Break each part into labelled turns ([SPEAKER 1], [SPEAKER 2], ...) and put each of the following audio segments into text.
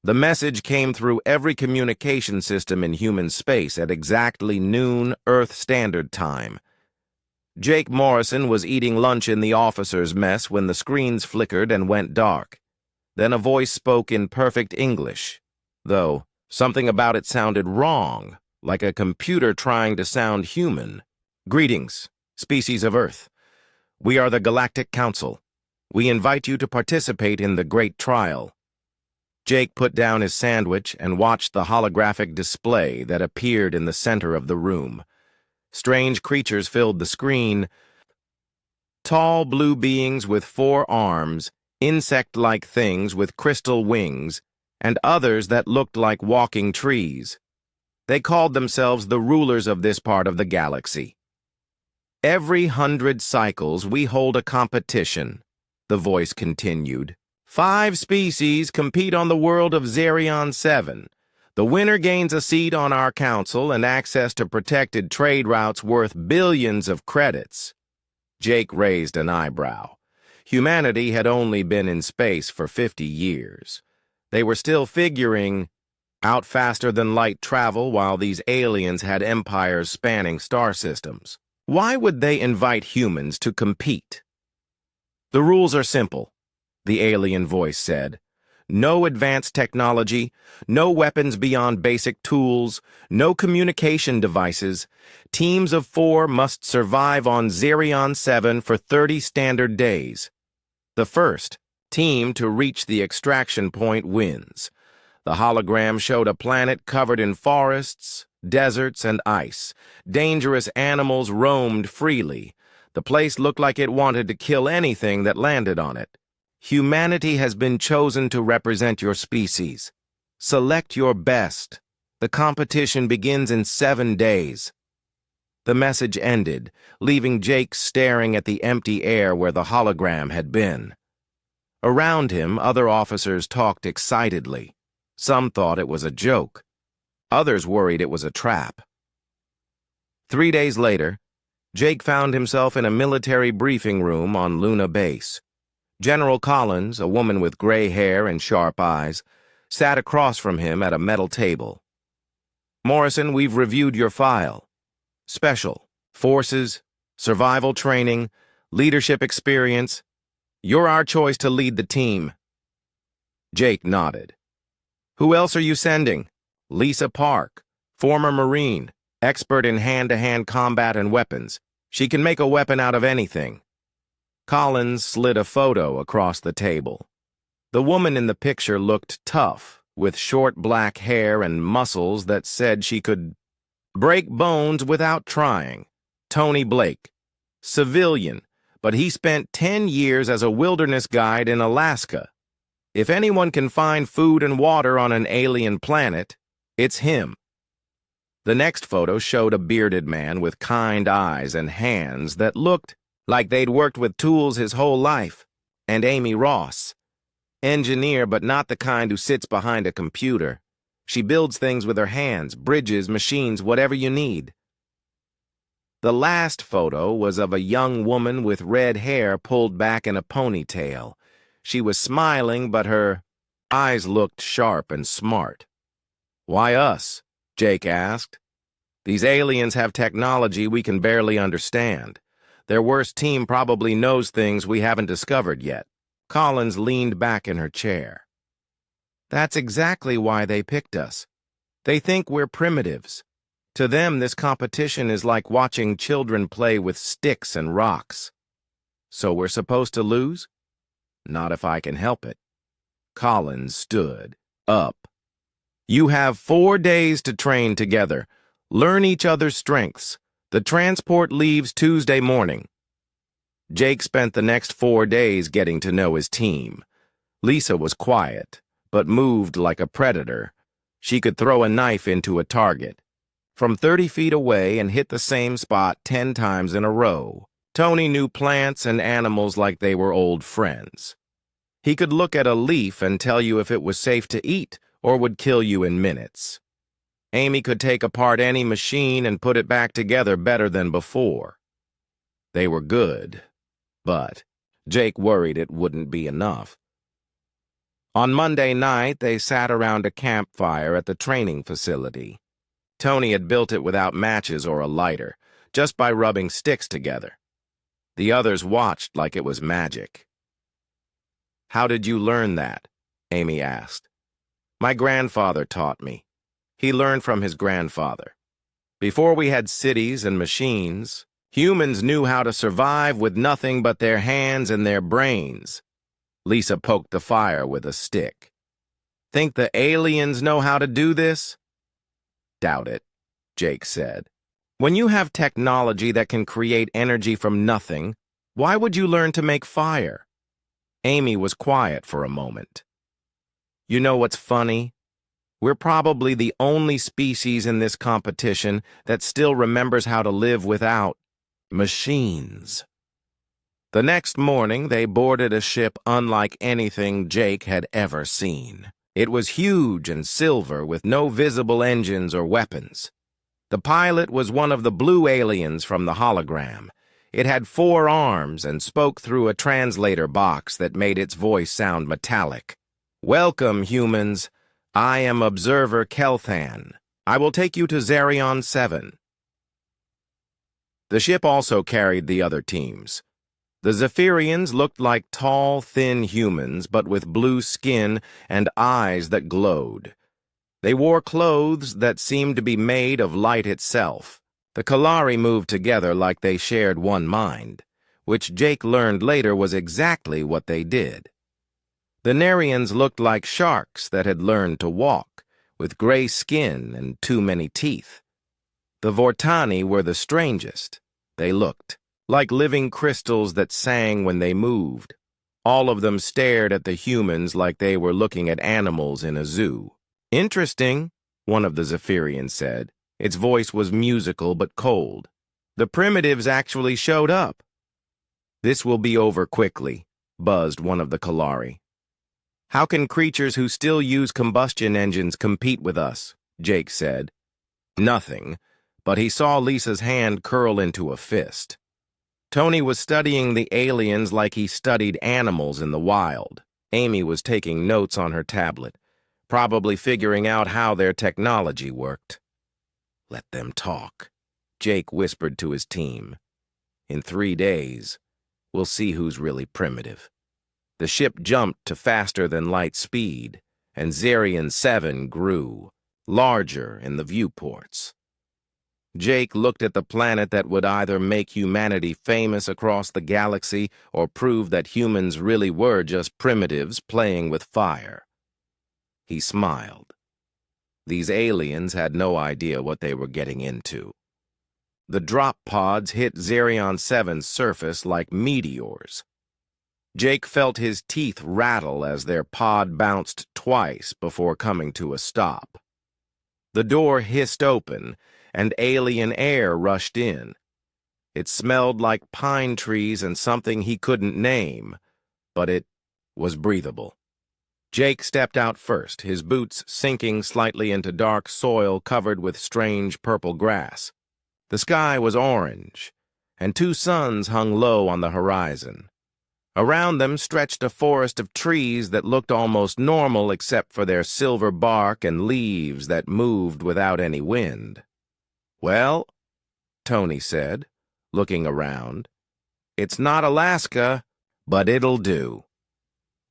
[SPEAKER 1] The message came through every communication system in human space at exactly noon Earth Standard Time. Jake Morrison was eating lunch in the officer's mess when the screens flickered and went dark. Then a voice spoke in perfect English, though something about it sounded wrong, like a computer trying to sound human. "Greetings, species of Earth. We are the Galactic Council. We invite you to participate in the Great Trial." Jake put down his sandwich and watched the holographic display that appeared in the center of the room. Strange creatures filled the screen. Tall blue beings with 4 arms, insect-like things with crystal wings, and others that looked like walking trees. They called themselves the rulers of this part of the galaxy. "Every 100 cycles we hold a competition," the voice continued. 5 species compete on the world of Zerion 7. The winner gains a seat on our council and access to protected trade routes worth billions of credits. Jake raised an eyebrow. Humanity had only been in space for 50 years. They were still figuring out faster-than-light travel while these aliens had empires spanning star systems. Why would they invite humans to compete? "The rules are simple," the alien voice said. "No advanced technology, no weapons beyond basic tools, no communication devices. Teams of 4 must survive on Zerion 7 for 30 standard days. The first team to reach the extraction point wins." The hologram showed a planet covered in forests, deserts, and ice. Dangerous animals roamed freely. The place looked like it wanted to kill anything that landed on it. "Humanity has been chosen to represent your species. Select your best. The competition begins in 7 days." The message ended, leaving Jake staring at the empty air where the hologram had been. Around him, other officers talked excitedly. Some thought it was a joke. Others worried it was a trap. 3 days later, Jake found himself in a military briefing room on Luna Base. General Collins, a woman with gray hair and sharp eyes, sat across from him at a metal table. "Morrison, we've reviewed your file. Special, forces, survival training, leadership experience. You're our choice to lead the team." Jake nodded. "Who else are you sending?" "Lisa Park, former Marine, expert in hand-to-hand combat and weapons. She can make a weapon out of anything." Collins slid a photo across the table. The woman in the picture looked tough, with short black hair and muscles that said she could break bones without trying. Tony Blake. Civilian, but he spent 10 years as a wilderness guide in Alaska. If anyone can find food and water on an alien planet, it's him. The next photo showed a bearded man with kind eyes and hands that looked like they'd worked with tools his whole life. And Amy Ross. Engineer, but not the kind who sits behind a computer. She builds things with her hands, bridges, machines, whatever you need. The last photo was of a young woman with red hair pulled back in a ponytail. She was smiling, but her eyes looked sharp and smart. "Why us?" Jake asked. "These aliens have technology we can barely understand. Their worst team probably knows things we haven't discovered yet." Collins leaned back in her chair. "That's exactly why they picked us. They think we're primitives. To them, this competition is like watching children play with sticks and rocks. So we're supposed to lose? Not if I can help it." Collins stood up. "You have 4 days to train together. Learn each other's strengths. The transport leaves Tuesday morning." Jake spent the next 4 days getting to know his team. Lisa was quiet, but moved like a predator. She could throw a knife into a target from 30 feet away and hit the same spot 10 times in a row. Tony knew plants and animals like they were old friends. He could look at a leaf and tell you if it was safe to eat or would kill you in minutes. Amy could take apart any machine and put it back together better than before. They were good, but Jake worried it wouldn't be enough. On Monday night, they sat around a campfire at the training facility. Tony had built it without matches or a lighter, just by rubbing sticks together. The others watched like it was magic. "How did you learn that?" Amy asked. "My grandfather taught me." He learned from his grandfather. "Before we had cities and machines, humans knew how to survive with nothing but their hands and their brains." Lisa poked the fire with a stick. "Think the aliens know how to do this?" "Doubt it," Jake said. "When you have technology that can create energy from nothing, why would you learn to make fire?" Amy was quiet for a moment. "You know what's funny? We're probably the only species in this competition that still remembers how to live without machines." The next morning, they boarded a ship unlike anything Jake had ever seen. It was huge and silver with no visible engines or weapons. The pilot was one of the blue aliens from the hologram. It had 4 arms and spoke through a translator box that made its voice sound metallic. "Welcome, humans. I am Observer Kelthan. I will take you to Zerion 7. The ship also carried the other teams. The Zephyrians looked like tall, thin humans, but with blue skin and eyes that glowed. They wore clothes that seemed to be made of light itself. The Kalari moved together like they shared one mind, which Jake learned later was exactly what they did. The Narians looked like sharks that had learned to walk, with gray skin and too many teeth. The Vortani were the strangest. They looked like living crystals that sang when they moved. All of them stared at the humans like they were looking at animals in a zoo. "Interesting," one of the Zephyrians said. Its voice was musical but cold. "The primitives actually showed up." "This will be over quickly," buzzed one of the Kalari. "How can creatures who still use combustion engines compete with us?" Jake said. Nothing, but he saw Lisa's hand curl into a fist. Tony was studying the aliens like he studied animals in the wild. Amy was taking notes on her tablet, probably figuring out how their technology worked. "Let them talk," Jake whispered to his team. "In 3 days, we'll see who's really primitive." The ship jumped to faster-than-light speed, and Zerion 7 grew, larger in the viewports. Jake looked at the planet that would either make humanity famous across the galaxy or prove that humans really were just primitives playing with fire. He smiled. These aliens had no idea what they were getting into. The drop pods hit Zerion 7's surface like meteors. Jake felt his teeth rattle as their pod bounced twice before coming to a stop. The door hissed open, and alien air rushed in. It smelled like pine trees and something he couldn't name, but it was breathable. Jake stepped out first, his boots sinking slightly into dark soil covered with strange purple grass. The sky was orange, and 2 suns hung low on the horizon. Around them stretched a forest of trees that looked almost normal except for their silver bark and leaves that moved without any wind. "Well," Tony said, looking around, "it's not Alaska, but it'll do."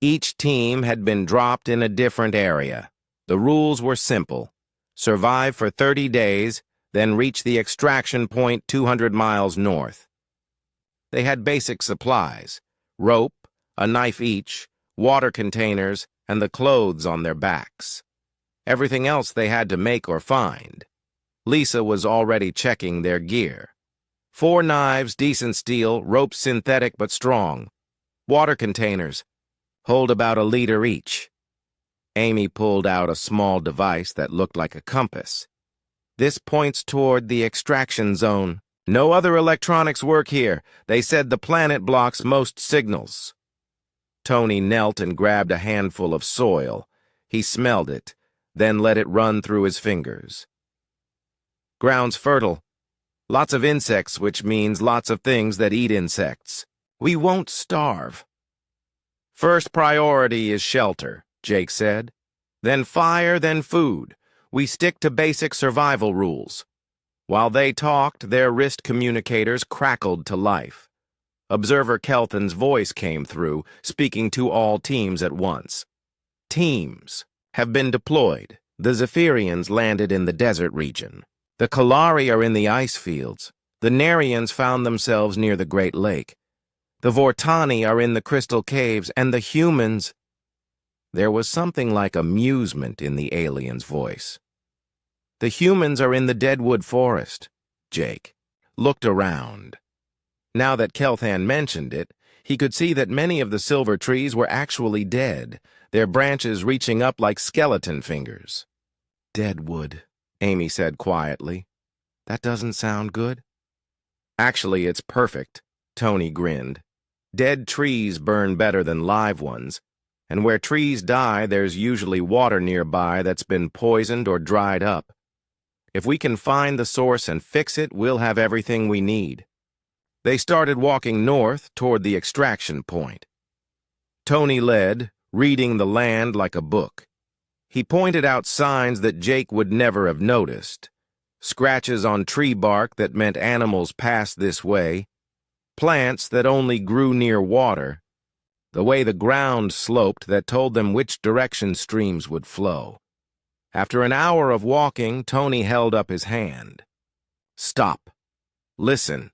[SPEAKER 1] Each team had been dropped in a different area. The rules were simple. Survive for 30 days, then reach the extraction point 200 miles north. They had basic supplies: rope, a knife each, water containers, and the clothes on their backs. Everything else they had to make or find. Lisa was already checking their gear. 4 knives, decent steel, rope synthetic but strong. Water containers, hold about a liter each. Amy pulled out a small device that looked like a compass. "This points toward the extraction zone. No other electronics work here. They said the planet blocks most signals." Tony knelt and grabbed a handful of soil. He smelled it, then let it run through his fingers. "Ground's fertile. Lots of insects, which means lots of things that eat insects. We won't starve. First priority is shelter," Jake said. Then fire, then food. We stick to basic survival rules. While they talked, their wrist communicators crackled to life. Observer Kelthan's voice came through, speaking to all teams at once. Teams have been deployed. The Zephyrians landed in the desert region. The Kalari are in the ice fields. The Narians found themselves near the Great Lake. The Vortani are in the crystal caves, and the humans... There was something like amusement in the alien's voice. The humans are in the Deadwood Forest. Jake looked around. Now that Kelthan mentioned it, he could see that many of the silver trees were actually dead, their branches reaching up like skeleton fingers. Deadwood, Amy said quietly. That doesn't sound good. Actually, it's perfect, Tony grinned. Dead trees burn better than live ones, and where trees die, there's usually water nearby that's been poisoned or dried up. If we can find the source and fix it, we'll have everything we need. They started walking north toward the extraction point. Tony led, reading the land like a book. He pointed out signs that Jake would never have noticed. Scratches on tree bark that meant animals passed this way, plants that only grew near water, the way the ground sloped that told them which direction streams would flow. After an hour of walking, Tony held up his hand. Stop. Listen.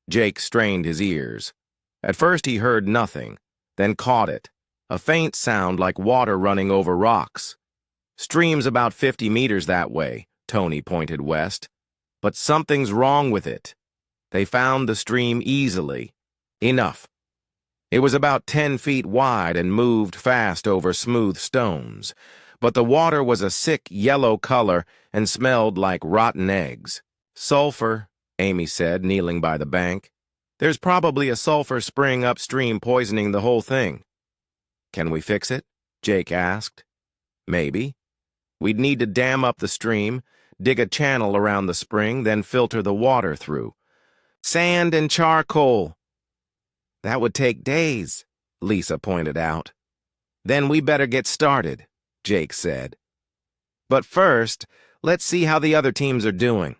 [SPEAKER 1] Jake strained his ears. At first he heard nothing, then caught it, a faint sound like water running over rocks. Stream's about 50 meters that way, Tony pointed west. But something's wrong with it. They found the stream easily. Enough. It was about 10 feet wide and moved fast over smooth stones, but the water was a sick yellow color and smelled like rotten eggs. Sulfur, Amy said, kneeling by the bank. There's probably a sulfur spring upstream poisoning the whole thing. Can we fix it? Jake asked. Maybe. We'd need to dam up the stream, dig a channel around the spring, then filter the water through. Sand and charcoal. That would take days, Lisa pointed out. Then we better get started, Jake said. But first, let's see how the other teams are doing.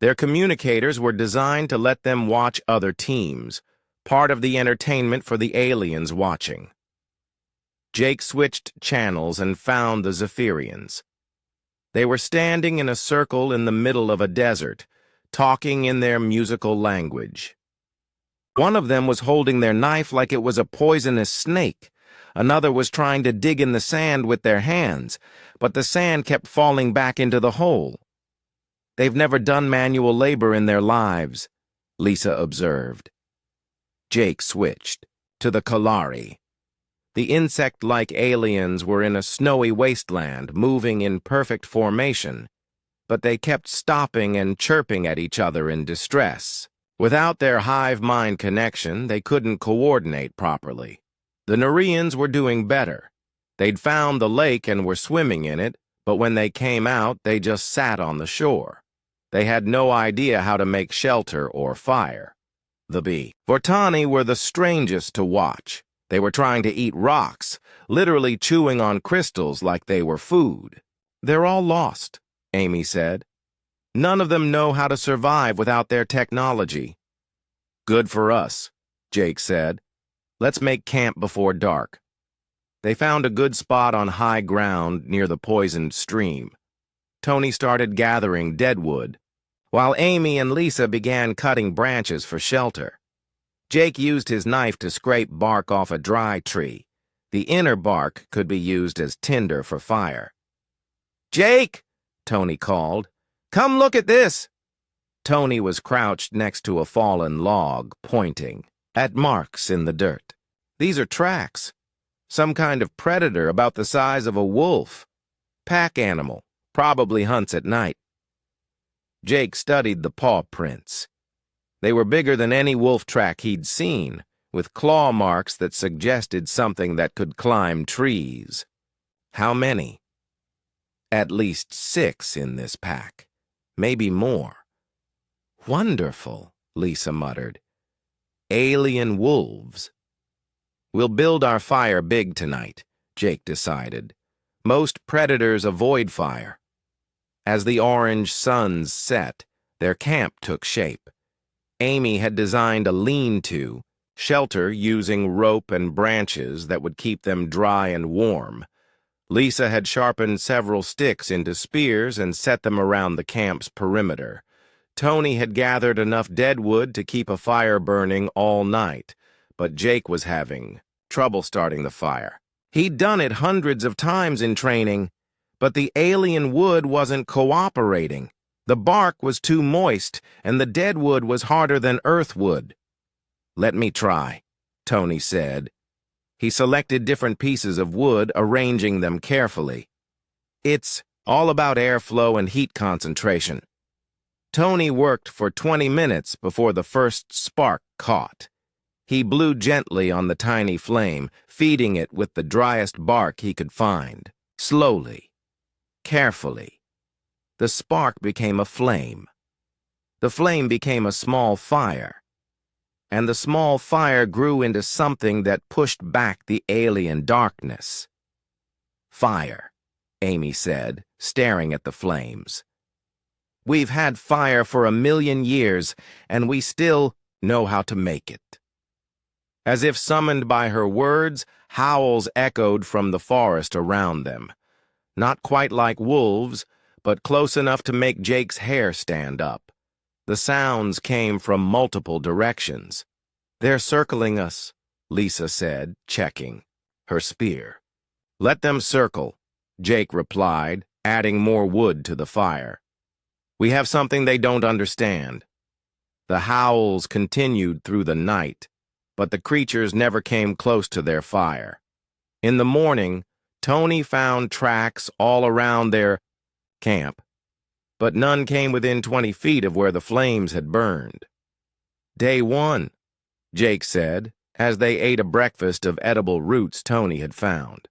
[SPEAKER 1] Their communicators were designed to let them watch other teams, part of the entertainment for the aliens watching. Jake switched channels and found the Zephyrians. They were standing in a circle in the middle of a desert, talking in their musical language. One of them was holding their knife like it was a poisonous snake. Another was trying to dig in the sand with their hands, but the sand kept falling back into the hole. They've never done manual labor in their lives, Lisa observed. Jake switched to the Kalari. The insect-like aliens were in a snowy wasteland, moving in perfect formation, but they kept stopping and chirping at each other in distress. Without their hive-mind connection, they couldn't coordinate properly. The Narians were doing better. They'd found the lake and were swimming in it, but when they came out, they just sat on the shore. They had no idea how to make shelter or fire. The Vortani were the strangest to watch. They were trying to eat rocks, literally chewing on crystals like they were food. They're all lost, Amy said. None of them know how to survive without their technology. Good for us, Jake said. Let's make camp before dark. They found a good spot on high ground near the poisoned stream. Tony started gathering deadwood, while Amy and Lisa began cutting branches for shelter. Jake used his knife to scrape bark off a dry tree. The inner bark could be used as tinder for fire. Jake, Tony called. Come look at this. Tony was crouched next to a fallen log, pointing at marks in the dirt. These are tracks. Some kind of predator about the size of a wolf. Pack animal, probably hunts at night. Jake studied the paw prints. They were bigger than any wolf track he'd seen, with claw marks that suggested something that could climb trees. How many? At least 6 in this pack. Maybe more. Wonderful, Lisa muttered. Alien wolves. We'll build our fire big tonight. Jake decided. Most predators avoid fire. As the orange suns set, their camp took shape. Amy had designed a lean-to, shelter using rope and branches that would keep them dry and warm. Lisa had sharpened several sticks into spears and set them around the camp's perimeter. Tony had gathered enough deadwood to keep a fire burning all night, but Jake was having trouble starting the fire. He'd done it hundreds of times in training, but the alien wood wasn't cooperating. The bark was too moist, and the deadwood was harder than earthwood. "Let me try," Tony said. He selected different pieces of wood, arranging them carefully. It's all about airflow and heat concentration. Tony worked for 20 minutes before the first spark caught. He blew gently on the tiny flame, feeding it with the driest bark he could find. Slowly, carefully, the spark became a flame. The flame became a small fire. And the small fire grew into something that pushed back the alien darkness. "Fire," Amy said, staring at the flames. "We've had fire for 1,000,000 years, and we still know how to make it." As if summoned by her words, howls echoed from the forest around them. Not quite like wolves, but close enough to make Jake's hair stand up. The sounds came from multiple directions. "They're circling us," Lisa said, checking her spear. "Let them circle," Jake replied, adding more wood to the fire. "We have something they don't understand." The howls continued through the night, but the creatures never came close to their fire. In the morning, Tony found tracks all around their camp, but none came within 20 feet of where the flames had burned. "Day one," Jake said, as they ate a breakfast of edible roots Tony had found.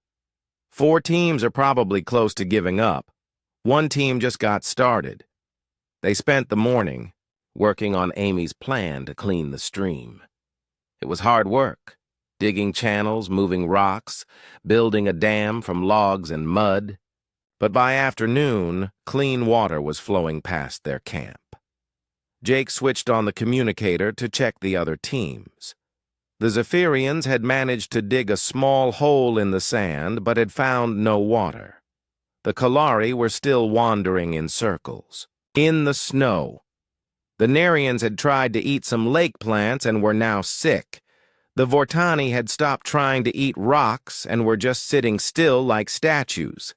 [SPEAKER 1] "4 teams are probably close to giving up. 1 team just got started." They spent the morning working on Amy's plan to clean the stream. It was hard work, digging channels, moving rocks, building a dam from logs and mud. But by afternoon, clean water was flowing past their camp. Jake switched on the communicator to check the other teams. The Zephyrians had managed to dig a small hole in the sand, but had found no water. The Kalari were still wandering in circles. In the snow. The Narians had tried to eat some lake plants and were now sick. The Vortani had stopped trying to eat rocks and were just sitting still like statues.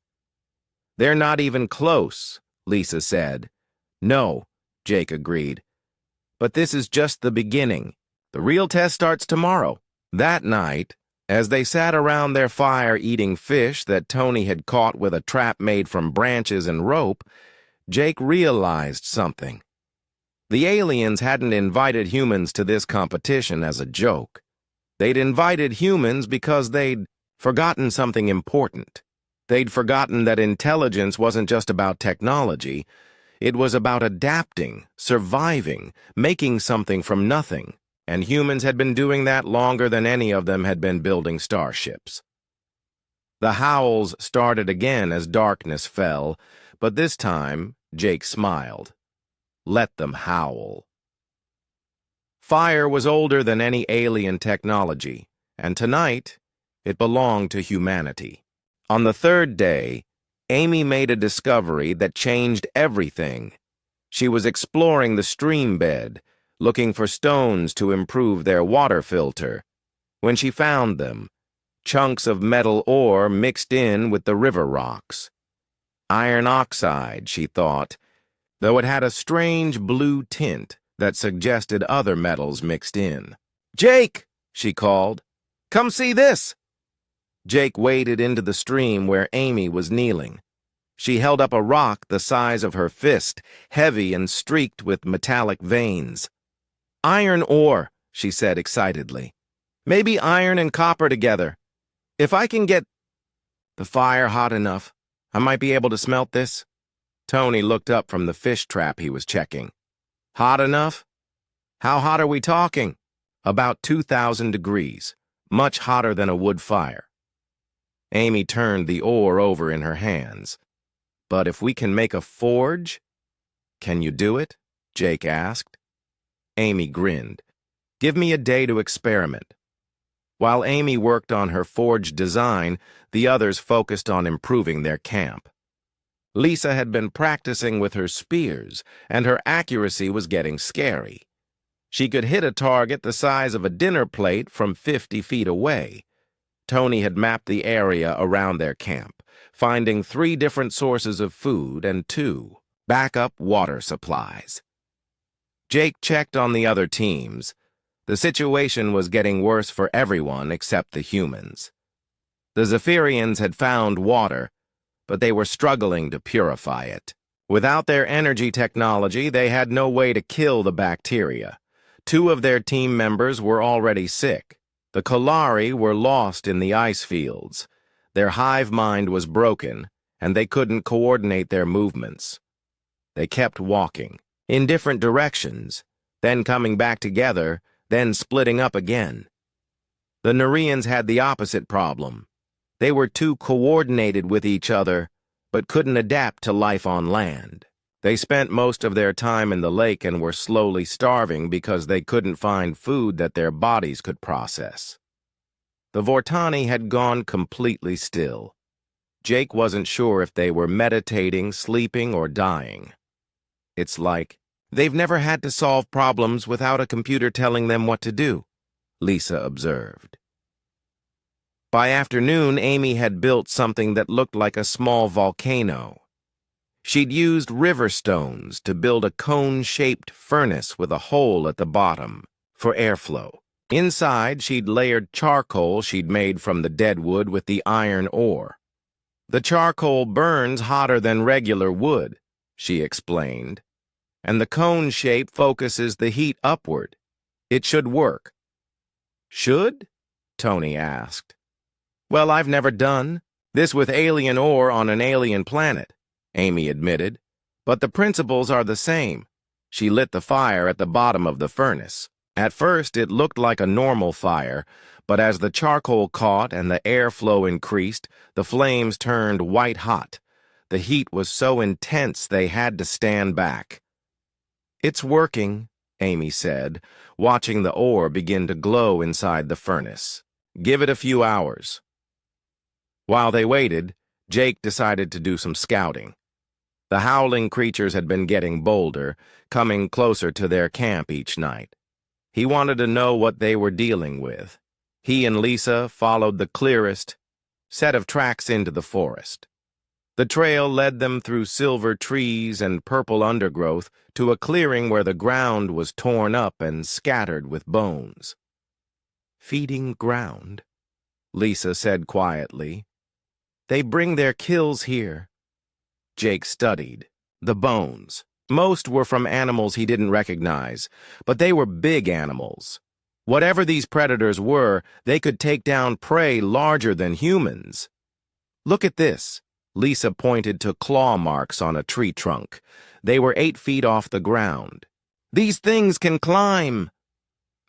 [SPEAKER 1] "They're not even close," Lisa said. "No," Jake agreed. "But this is just the beginning. The real test starts tomorrow." That night, as they sat around their fire eating fish that Tony had caught with a trap made from branches and rope, Jake realized something. The aliens hadn't invited humans to this competition as a joke. They'd invited humans because they'd forgotten something important. They'd forgotten that intelligence wasn't just about technology. It was about adapting, surviving, making something from nothing. And humans had been doing that longer than any of them had been building starships. The howls started again as darkness fell, but this time Jake smiled. Let them howl. Fire was older than any alien technology, and tonight it belonged to humanity. On the 3rd day, Amy made a discovery that changed everything. She was exploring the stream bed, looking for stones to improve their water filter. When she found them, chunks of metal ore mixed in with the river rocks. Iron oxide, she thought, though it had a strange blue tint that suggested other metals mixed in. "Jake!" she called. "Come see this!" Jake waded into the stream where Amy was kneeling. She held up a rock the size of her fist, heavy and streaked with metallic veins. "Iron ore," she said excitedly. "Maybe iron and copper together. If I can get the fire hot enough, I might be able to smelt this." Tony looked up from the fish trap he was checking. "Hot enough? How hot are we talking?" "About 2,000 degrees, much hotter than a wood fire." Amy turned the ore over in her hands. But if we can make a forge? Can you do it? Jake asked. Amy grinned. Give me a day to experiment. While Amy worked on her forge design, the others focused on improving their camp. Lisa had been practicing with her spears, and her accuracy was getting scary. She could hit a target the size of a dinner plate from 50 feet away. Tony had mapped the area around their camp, finding 3 different sources of food and 2 backup water supplies. Jake checked on the other teams. The situation was getting worse for everyone except the humans. The Zephyrians had found water, but they were struggling to purify it. Without their energy technology, they had no way to kill the bacteria. 2 of their team members were already sick. The Kolari were lost in the ice fields. Their hive mind was broken, and they couldn't coordinate their movements. They kept walking, in different directions, then coming back together, then splitting up again. The Narians had the opposite problem. They were too coordinated with each other, but couldn't adapt to life on land. They spent most of their time in the lake and were slowly starving because they couldn't find food that their bodies could process. The Vortani had gone completely still. Jake wasn't sure if they were meditating, sleeping, or dying. It's like they've never had to solve problems without a computer telling them what to do, Lisa observed. By afternoon, Amy had built something that looked like a small volcano. She'd used river stones to build a cone-shaped furnace with a hole at the bottom for airflow. Inside, she'd layered charcoal she'd made from the dead wood with the iron ore. The charcoal burns hotter than regular wood, she explained, and the cone shape focuses the heat upward. It should work. Should? Tony asked. Well, I've never done this with alien ore on an alien planet, Amy admitted, but the principles are the same. She lit the fire at the bottom of the furnace. At first, it looked like a normal fire, but as the charcoal caught and the airflow increased, the flames turned white hot. The heat was so intense they had to stand back. It's working, Amy said, watching the ore begin to glow inside the furnace. Give it a few hours. While they waited, Jake decided to do some scouting. The howling creatures had been getting bolder, coming closer to their camp each night. He wanted to know what they were dealing with. He and Lisa followed the clearest set of tracks into the forest. The trail led them through silver trees and purple undergrowth to a clearing where the ground was torn up and scattered with bones. Feeding ground, Lisa said quietly. They bring their kills here. Jake studied. The bones. Most were from animals he didn't recognize, but they were big animals. Whatever these predators were, they could take down prey larger than humans. Look at this. Lisa pointed to claw marks on a tree trunk. They were 8 feet off the ground. These things can climb!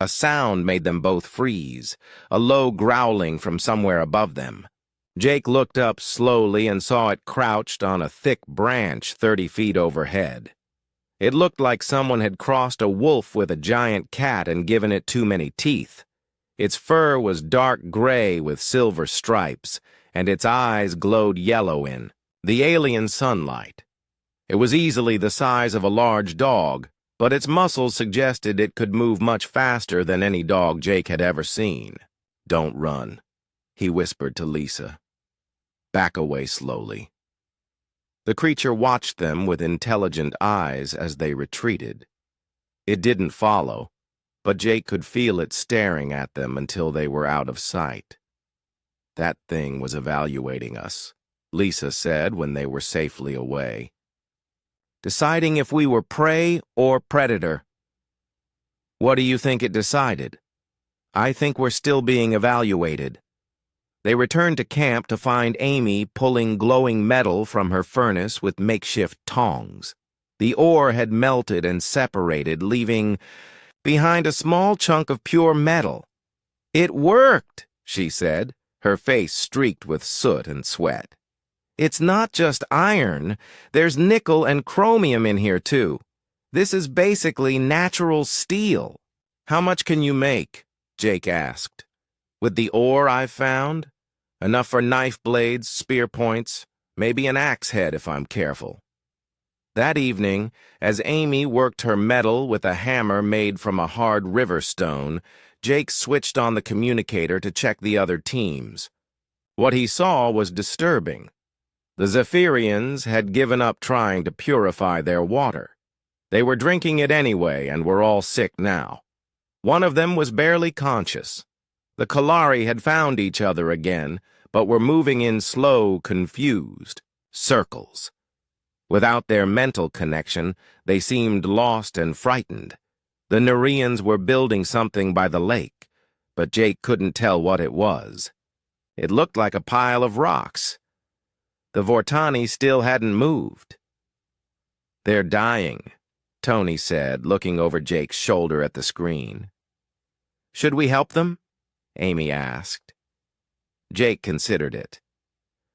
[SPEAKER 1] A sound made them both freeze, a low growling from somewhere above them. Jake looked up slowly and saw it crouched on a thick branch 30 feet overhead. It looked like someone had crossed a wolf with a giant cat and given it too many teeth. Its fur was dark gray with silver stripes, and its eyes glowed yellow in the alien sunlight. It was easily the size of a large dog, but its muscles suggested it could move much faster than any dog Jake had ever seen. Don't run, he whispered to Lisa. Back away slowly. The creature watched them with intelligent eyes as they retreated. It didn't follow, but Jake could feel it staring at them until they were out of sight. That thing was evaluating us, Lisa said when they were safely away. Deciding if we were prey or predator. What do you think it decided? I think we're still being evaluated. They returned to camp to find Amy pulling glowing metal from her furnace with makeshift tongs. The ore had melted and separated, leaving behind a small chunk of pure metal. It worked, she said. her face streaked with soot and sweat. "It's not just iron. There's nickel and chromium in here, too. This is basically natural steel." "How much can you make?" Jake asked. "With the ore I've found? Enough for knife blades, spear points, maybe an axe head if I'm careful." That evening, as Amy worked her metal with a hammer made from a hard river stone, Jake switched on the communicator to check the other teams. What he saw was disturbing. The Zephyrians had given up trying to purify their water. They were drinking it anyway and were all sick now. One of them was barely conscious. The Kalari had found each other again, but were moving in slow, confused circles. Without their mental connection, they seemed lost and frightened. The Narians were building something by the lake, but Jake couldn't tell what it was. It looked like a pile of rocks. The Vortani still hadn't moved. "They're dying," Tony said, looking over Jake's shoulder at the screen. "Should we help them?" Amy asked. Jake considered it.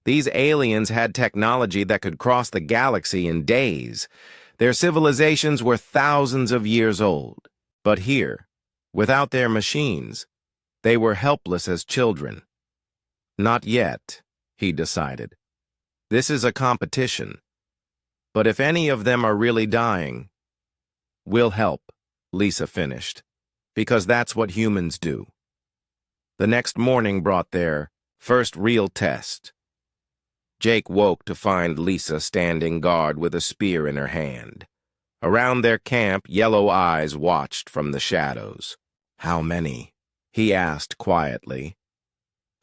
[SPEAKER 1] These aliens had technology that could cross the galaxy in days. Their civilizations were thousands of years old. But here, without their machines, they were helpless as children. "Not yet," he decided. "This is a competition. But if any of them are really dying, we'll help," Lisa finished, "because that's what humans do." The next morning brought their first real test. Jake woke to find Lisa standing guard with a spear in her hand. Around their camp, yellow eyes watched from the shadows. "How many?" he asked quietly.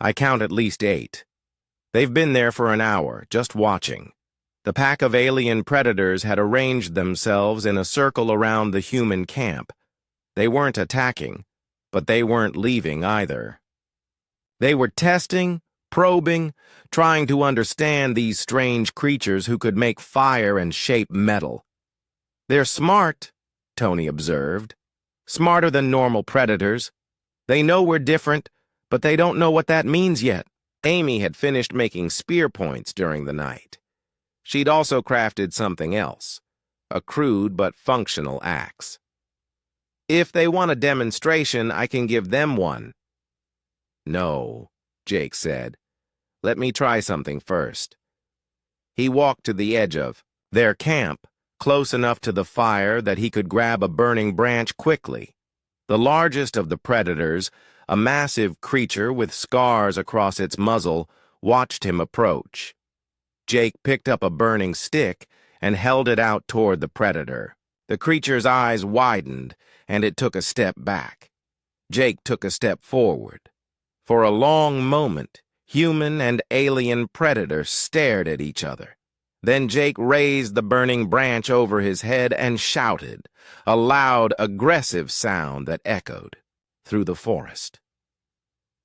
[SPEAKER 1] "I count at least 8. They've been there for an hour, just watching." The pack of alien predators had arranged themselves in a circle around the human camp. They weren't attacking, but they weren't leaving either. They were testing, probing, trying to understand these strange creatures who could make fire and shape metal. "They're smart," Tony observed. "Smarter than normal predators. They know we're different, but they don't know what that means yet." Amy had finished making spear points during the night. She'd also crafted something else, a crude but functional axe. "If they want a demonstration, I can give them one." "No," Jake said. "Let me try something first." He walked to the edge of their camp, close enough to the fire that he could grab a burning branch quickly. The largest of the predators, a massive creature with scars across its muzzle, watched him approach. Jake picked up a burning stick and held it out toward the predator. The creature's eyes widened, and it took a step back. Jake took a step forward. For a long moment, human and alien predator stared at each other. Then Jake raised the burning branch over his head and shouted, a loud, aggressive sound that echoed through the forest.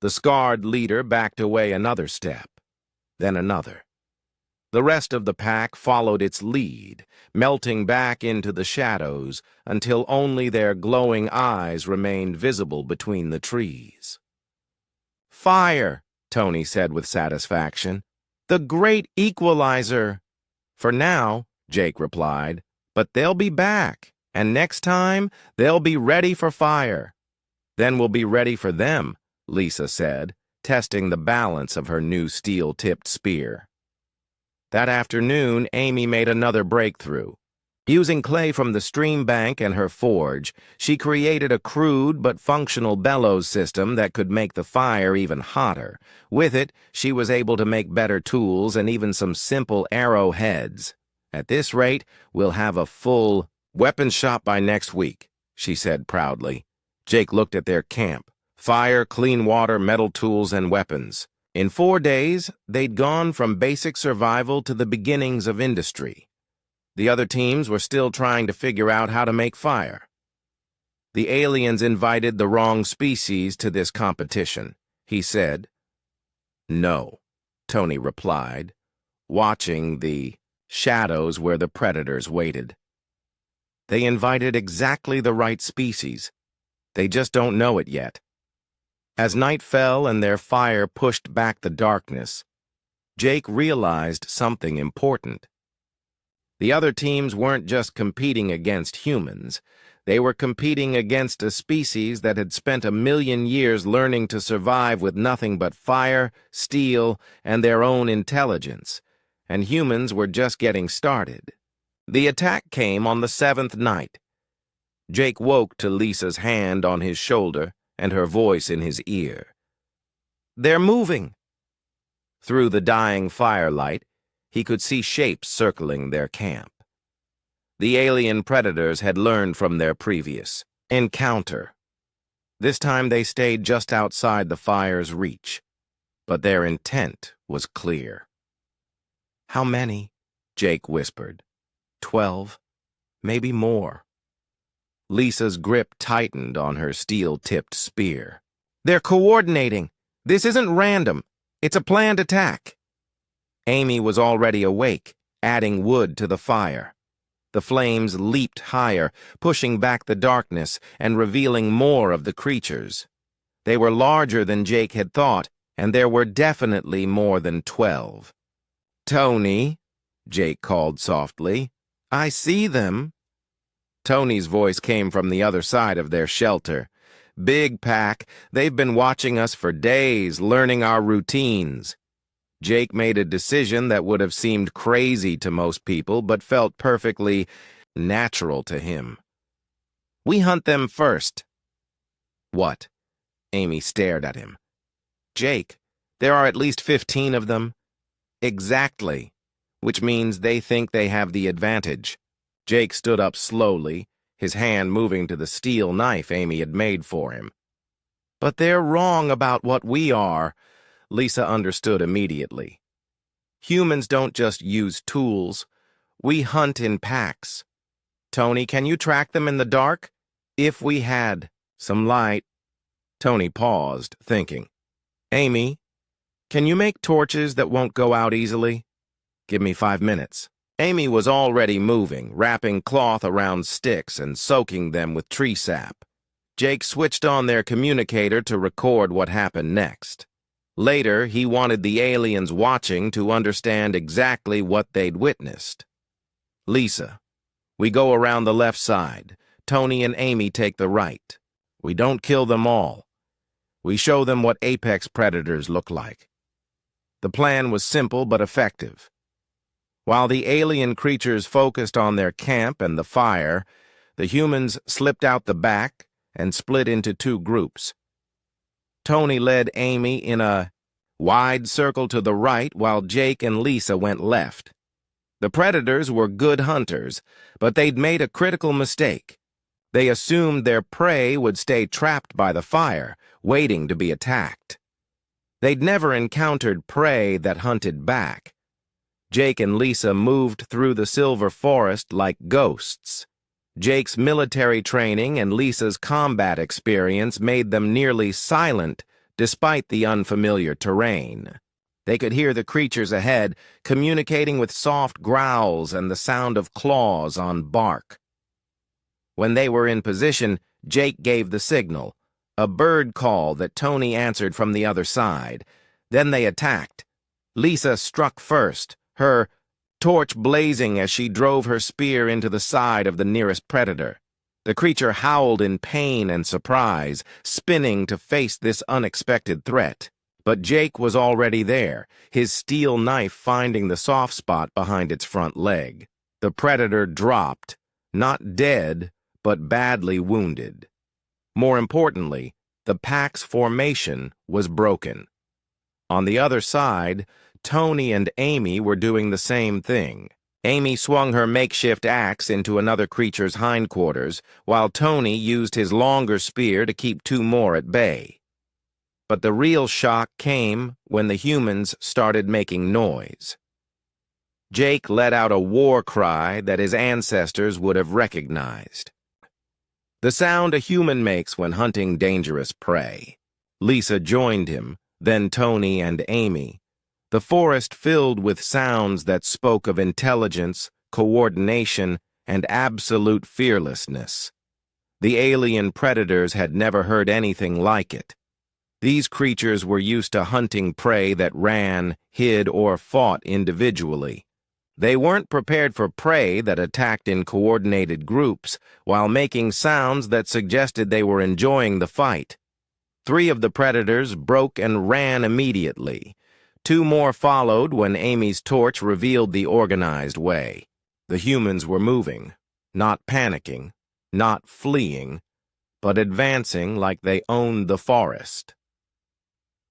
[SPEAKER 1] The scarred leader backed away another step, then another. The rest of the pack followed its lead, melting back into the shadows until only their glowing eyes remained visible between the trees. "Fire," Tony said with satisfaction. "The great equalizer." "For now," Jake replied, "but they'll be back, and next time they'll be ready for fire." "Then we'll be ready for them," Lisa said, testing the balance of her new steel-tipped spear. That afternoon, Amy made another breakthrough. Using clay from the stream bank and her forge, she created a crude but functional bellows system that could make the fire even hotter. With it, she was able to make better tools and even some simple arrowheads. "At this rate, we'll have a full weapons shop by next week," she said proudly. Jake looked at their camp. Fire, clean water, metal tools, and weapons. In 4 days, they'd gone from basic survival to the beginnings of industry. The other teams were still trying to figure out how to make fire. "The aliens invited the wrong species to this competition," he said. "No," Tony replied, watching the shadows where the predators waited. "They invited exactly the right species. They just don't know it yet." As night fell and their fire pushed back the darkness, Jake realized something important. The other teams weren't just competing against humans. They were competing against a species that had spent 1,000,000 years learning to survive with nothing but fire, steel, and their own intelligence, and humans were just getting started. The attack came on the 7th night. Jake woke to Lisa's hand on his shoulder and her voice in his ear. "They're moving!" Through the dying firelight, he could see shapes circling their camp. The alien predators had learned from their previous encounter. This time they stayed just outside the fire's reach, but their intent was clear. "How many?" Jake whispered. 12, maybe more." Lisa's grip tightened on her steel-tipped spear. "They're coordinating. This isn't random. It's a planned attack." Amy was already awake, adding wood to the fire. The flames leaped higher, pushing back the darkness and revealing more of the creatures. They were larger than Jake had thought, and there were definitely more than 12. "Tony," Jake called softly, "I see them." Tony's voice came from the other side of their shelter. "Big pack, they've been watching us for days, learning our routines." Jake made a decision that would have seemed crazy to most people, but felt perfectly natural to him. "We hunt them first." "What?" Amy stared at him. "Jake, there are at least 15 of them." "Exactly, which means they think they have the advantage." Jake stood up slowly, his hand moving to the steel knife Amy had made for him. "But they're wrong about what we are." Lisa understood immediately. "Humans don't just use tools. We hunt in packs. Tony, can you track them in the dark? If we had some light." Tony paused, thinking. "Amy, can you make torches that won't go out easily? Give me 5 minutes." Amy was already moving, wrapping cloth around sticks and soaking them with tree sap. Jake switched on their communicator to record what happened next. Later, he wanted the aliens watching to understand exactly what they'd witnessed. "Lisa, we go around the left side. Tony and Amy take the right. We don't kill them all. We show them what apex predators look like." The plan was simple but effective. While the alien creatures focused on their camp and the fire, the humans slipped out the back and split into 2 groups. Tony led Amy in a wide circle to the right while Jake and Lisa went left. The predators were good hunters, but they'd made a critical mistake. They assumed their prey would stay trapped by the fire, waiting to be attacked. They'd never encountered prey that hunted back. Jake and Lisa moved through the silver forest like ghosts. Jake's military training and Lisa's combat experience made them nearly silent despite the unfamiliar terrain. They could hear the creatures ahead, communicating with soft growls and the sound of claws on bark. When they were in position, Jake gave the signal, a bird call that Tony answered from the other side. Then they attacked. Lisa struck first, her torch blazing as she drove her spear into the side of the nearest predator. The creature howled in pain and surprise, spinning to face this unexpected threat. But Jake was already there, his steel knife finding the soft spot behind its front leg. The predator dropped, not dead, but badly wounded. More importantly, the pack's formation was broken. On the other side, Tony and Amy were doing the same thing. Amy swung her makeshift axe into another creature's hindquarters, while Tony used his longer spear to keep 2 more at bay. But the real shock came when the humans started making noise. Jake let out a war cry that his ancestors would have recognized. The sound a human makes when hunting dangerous prey. Lisa joined him, then Tony and Amy. The forest filled with sounds that spoke of intelligence, coordination, and absolute fearlessness. The alien predators had never heard anything like it. These creatures were used to hunting prey that ran, hid, or fought individually. They weren't prepared for prey that attacked in coordinated groups while making sounds that suggested they were enjoying the fight. 3 of the predators broke and ran immediately. 2 more followed when Amy's torch revealed the organized way. The humans were moving, not panicking, not fleeing, but advancing like they owned the forest.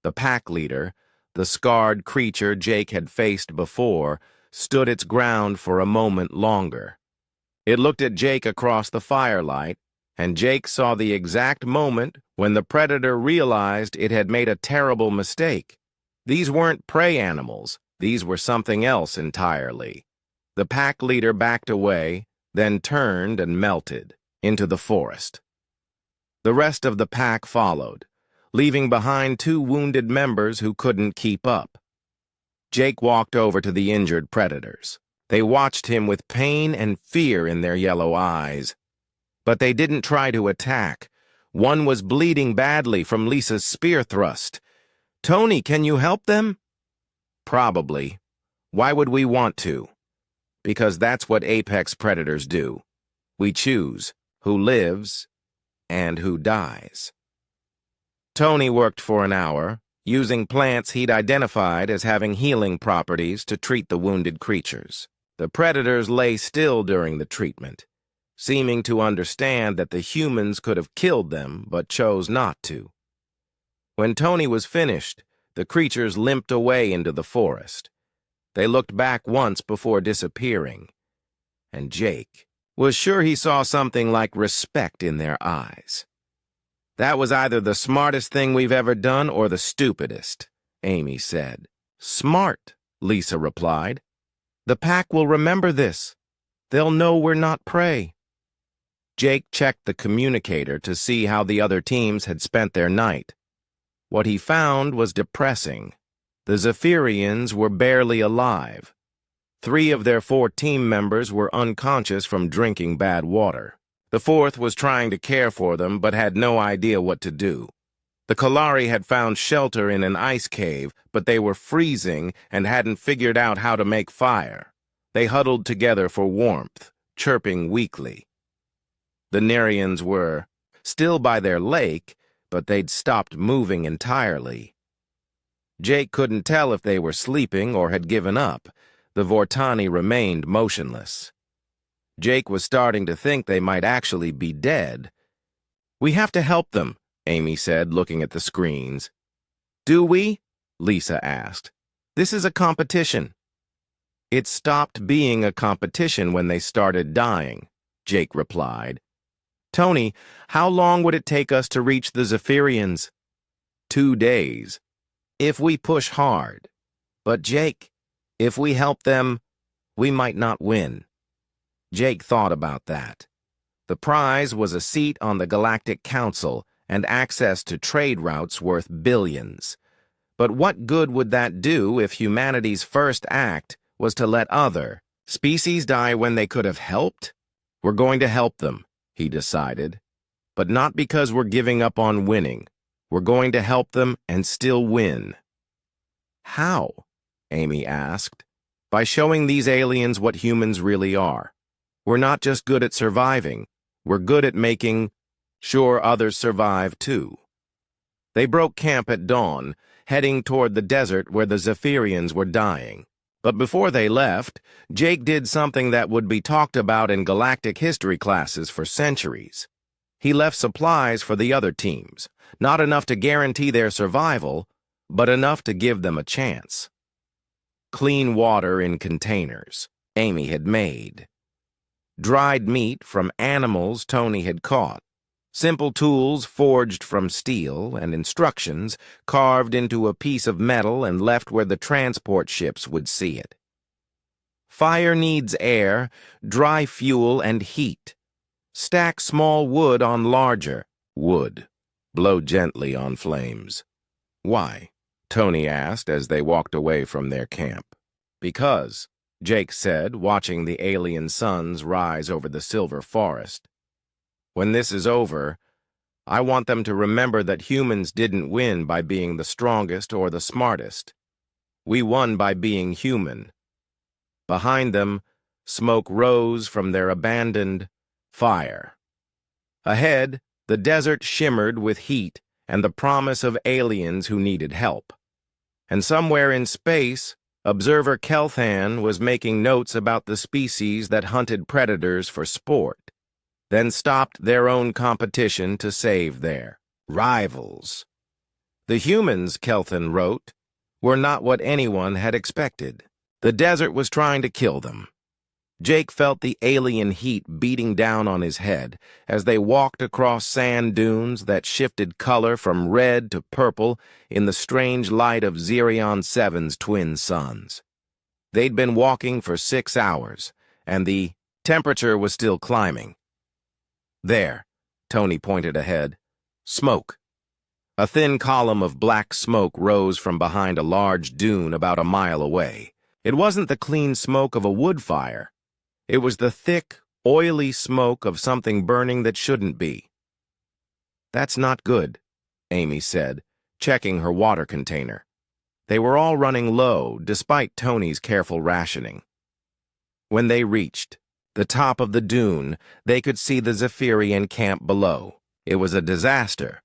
[SPEAKER 1] The pack leader, the scarred creature Jake had faced before, stood its ground for a moment longer. It looked at Jake across the firelight, and Jake saw the exact moment when the predator realized it had made a terrible mistake. These weren't prey animals, these were something else entirely. The pack leader backed away, then turned and melted into the forest. The rest of the pack followed, leaving behind 2 wounded members who couldn't keep up. Jake walked over to the injured predators. They watched him with pain and fear in their yellow eyes. But they didn't try to attack. One was bleeding badly from Lisa's spear thrust. "Tony, can you help them?" "Probably. Why would we want to?" "Because that's what apex predators do. We choose who lives and who dies." Tony worked for an hour, using plants he'd identified as having healing properties to treat the wounded creatures. The predators lay still during the treatment, seeming to understand that the humans could have killed them but chose not to. When Tony was finished, the creatures limped away into the forest. They looked back once before disappearing, and Jake was sure he saw something like respect in their eyes. "That was either the smartest thing we've ever done or the stupidest," Amy said. "Smart," Lisa replied. "The pack will remember this. They'll know we're not prey." Jake checked the communicator to see how the other teams had spent their night. What he found was depressing. The Zephyrians were barely alive. 3 of their 4 team members were unconscious from drinking bad water. The 4th was trying to care for them but had no idea what to do. The Kalari had found shelter in an ice cave, but they were freezing and hadn't figured out how to make fire. They huddled together for warmth, chirping weakly. The Nerians were still by their lake, but they'd stopped moving entirely. Jake couldn't tell if they were sleeping or had given up. The Vortani remained motionless. Jake was starting to think they might actually be dead. "We have to help them," Amy said, looking at the screens. "Do we?" Lisa asked. "This is a competition." "It stopped being a competition when they started dying," Jake replied. "Tony, how long would it take us to reach the Zephyrians?" 2 days. If we push hard. But Jake, if we help them, we might not win. Jake thought about that. The prize was a seat on the Galactic Council and access to trade routes worth billions. But what good would that do if humanity's first act was to let other species die when they could have helped? "We're going to help them," he decided. "But not because we're giving up on winning. We're going to help them and still win." "How?" Amy asked. "By showing these aliens what humans really are. We're not just good at surviving, we're good at making sure others survive too." They broke camp at dawn, heading toward the desert where the Zephyrians were dying. But before they left, Jake did something that would be talked about in galactic history classes for centuries. He left supplies for the other teams, not enough to guarantee their survival, but enough to give them a chance. Clean water in containers Amy had made. Dried meat from animals Tony had caught. Simple tools forged from steel and instructions carved into a piece of metal and left where the transport ships would see it. Fire needs air, dry fuel, and heat. Stack small wood on larger wood. Blow gently on flames. "Why?" Tony asked as they walked away from their camp. "Because," Jake said, watching the alien suns rise over the silver forest. "When this is over, I want them to remember that humans didn't win by being the strongest or the smartest. We won by being human. Behind them, smoke rose from their abandoned fire. Ahead, the desert shimmered with heat and the promise of aliens who needed help. And somewhere in space, observer Kelthan was making notes about the species that hunted predators for sport, then stopped their own competition to save their rivals. The humans, Kelthan wrote, were not what anyone had expected. The desert was trying to kill them. Jake felt the alien heat beating down on his head as they walked across sand dunes that shifted color from red to purple in the strange light of Xerion 7's twin suns. They'd been walking for 6 hours, and the temperature was still climbing. There, Tony pointed ahead. Smoke. A thin column of black smoke rose from behind a large dune about a mile away. It wasn't the clean smoke of a wood fire. It was the thick, oily smoke of something burning that shouldn't be. That's not good, Amy said, checking her water container. They were all running low, despite Tony's careful rationing. When they reached the top of the dune, they could see the Zephyrian camp below. It was a disaster.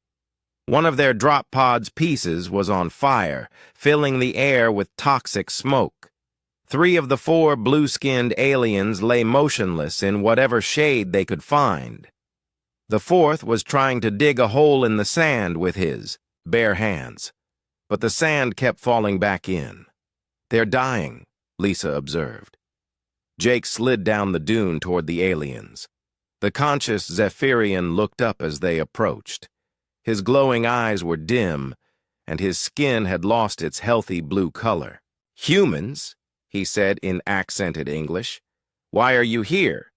[SPEAKER 1] One of their drop pod's pieces was on fire, filling the air with toxic smoke. 3 of the 4 blue-skinned aliens lay motionless in whatever shade they could find. The 4th was trying to dig a hole in the sand with his bare hands, but the sand kept falling back in. They're dying, Lisa observed. Jake slid down the dune toward the aliens. The conscious Zephyrian looked up as they approached. His glowing eyes were dim, and his skin had lost its healthy blue color. Humans? He said in accented English. Why are you here?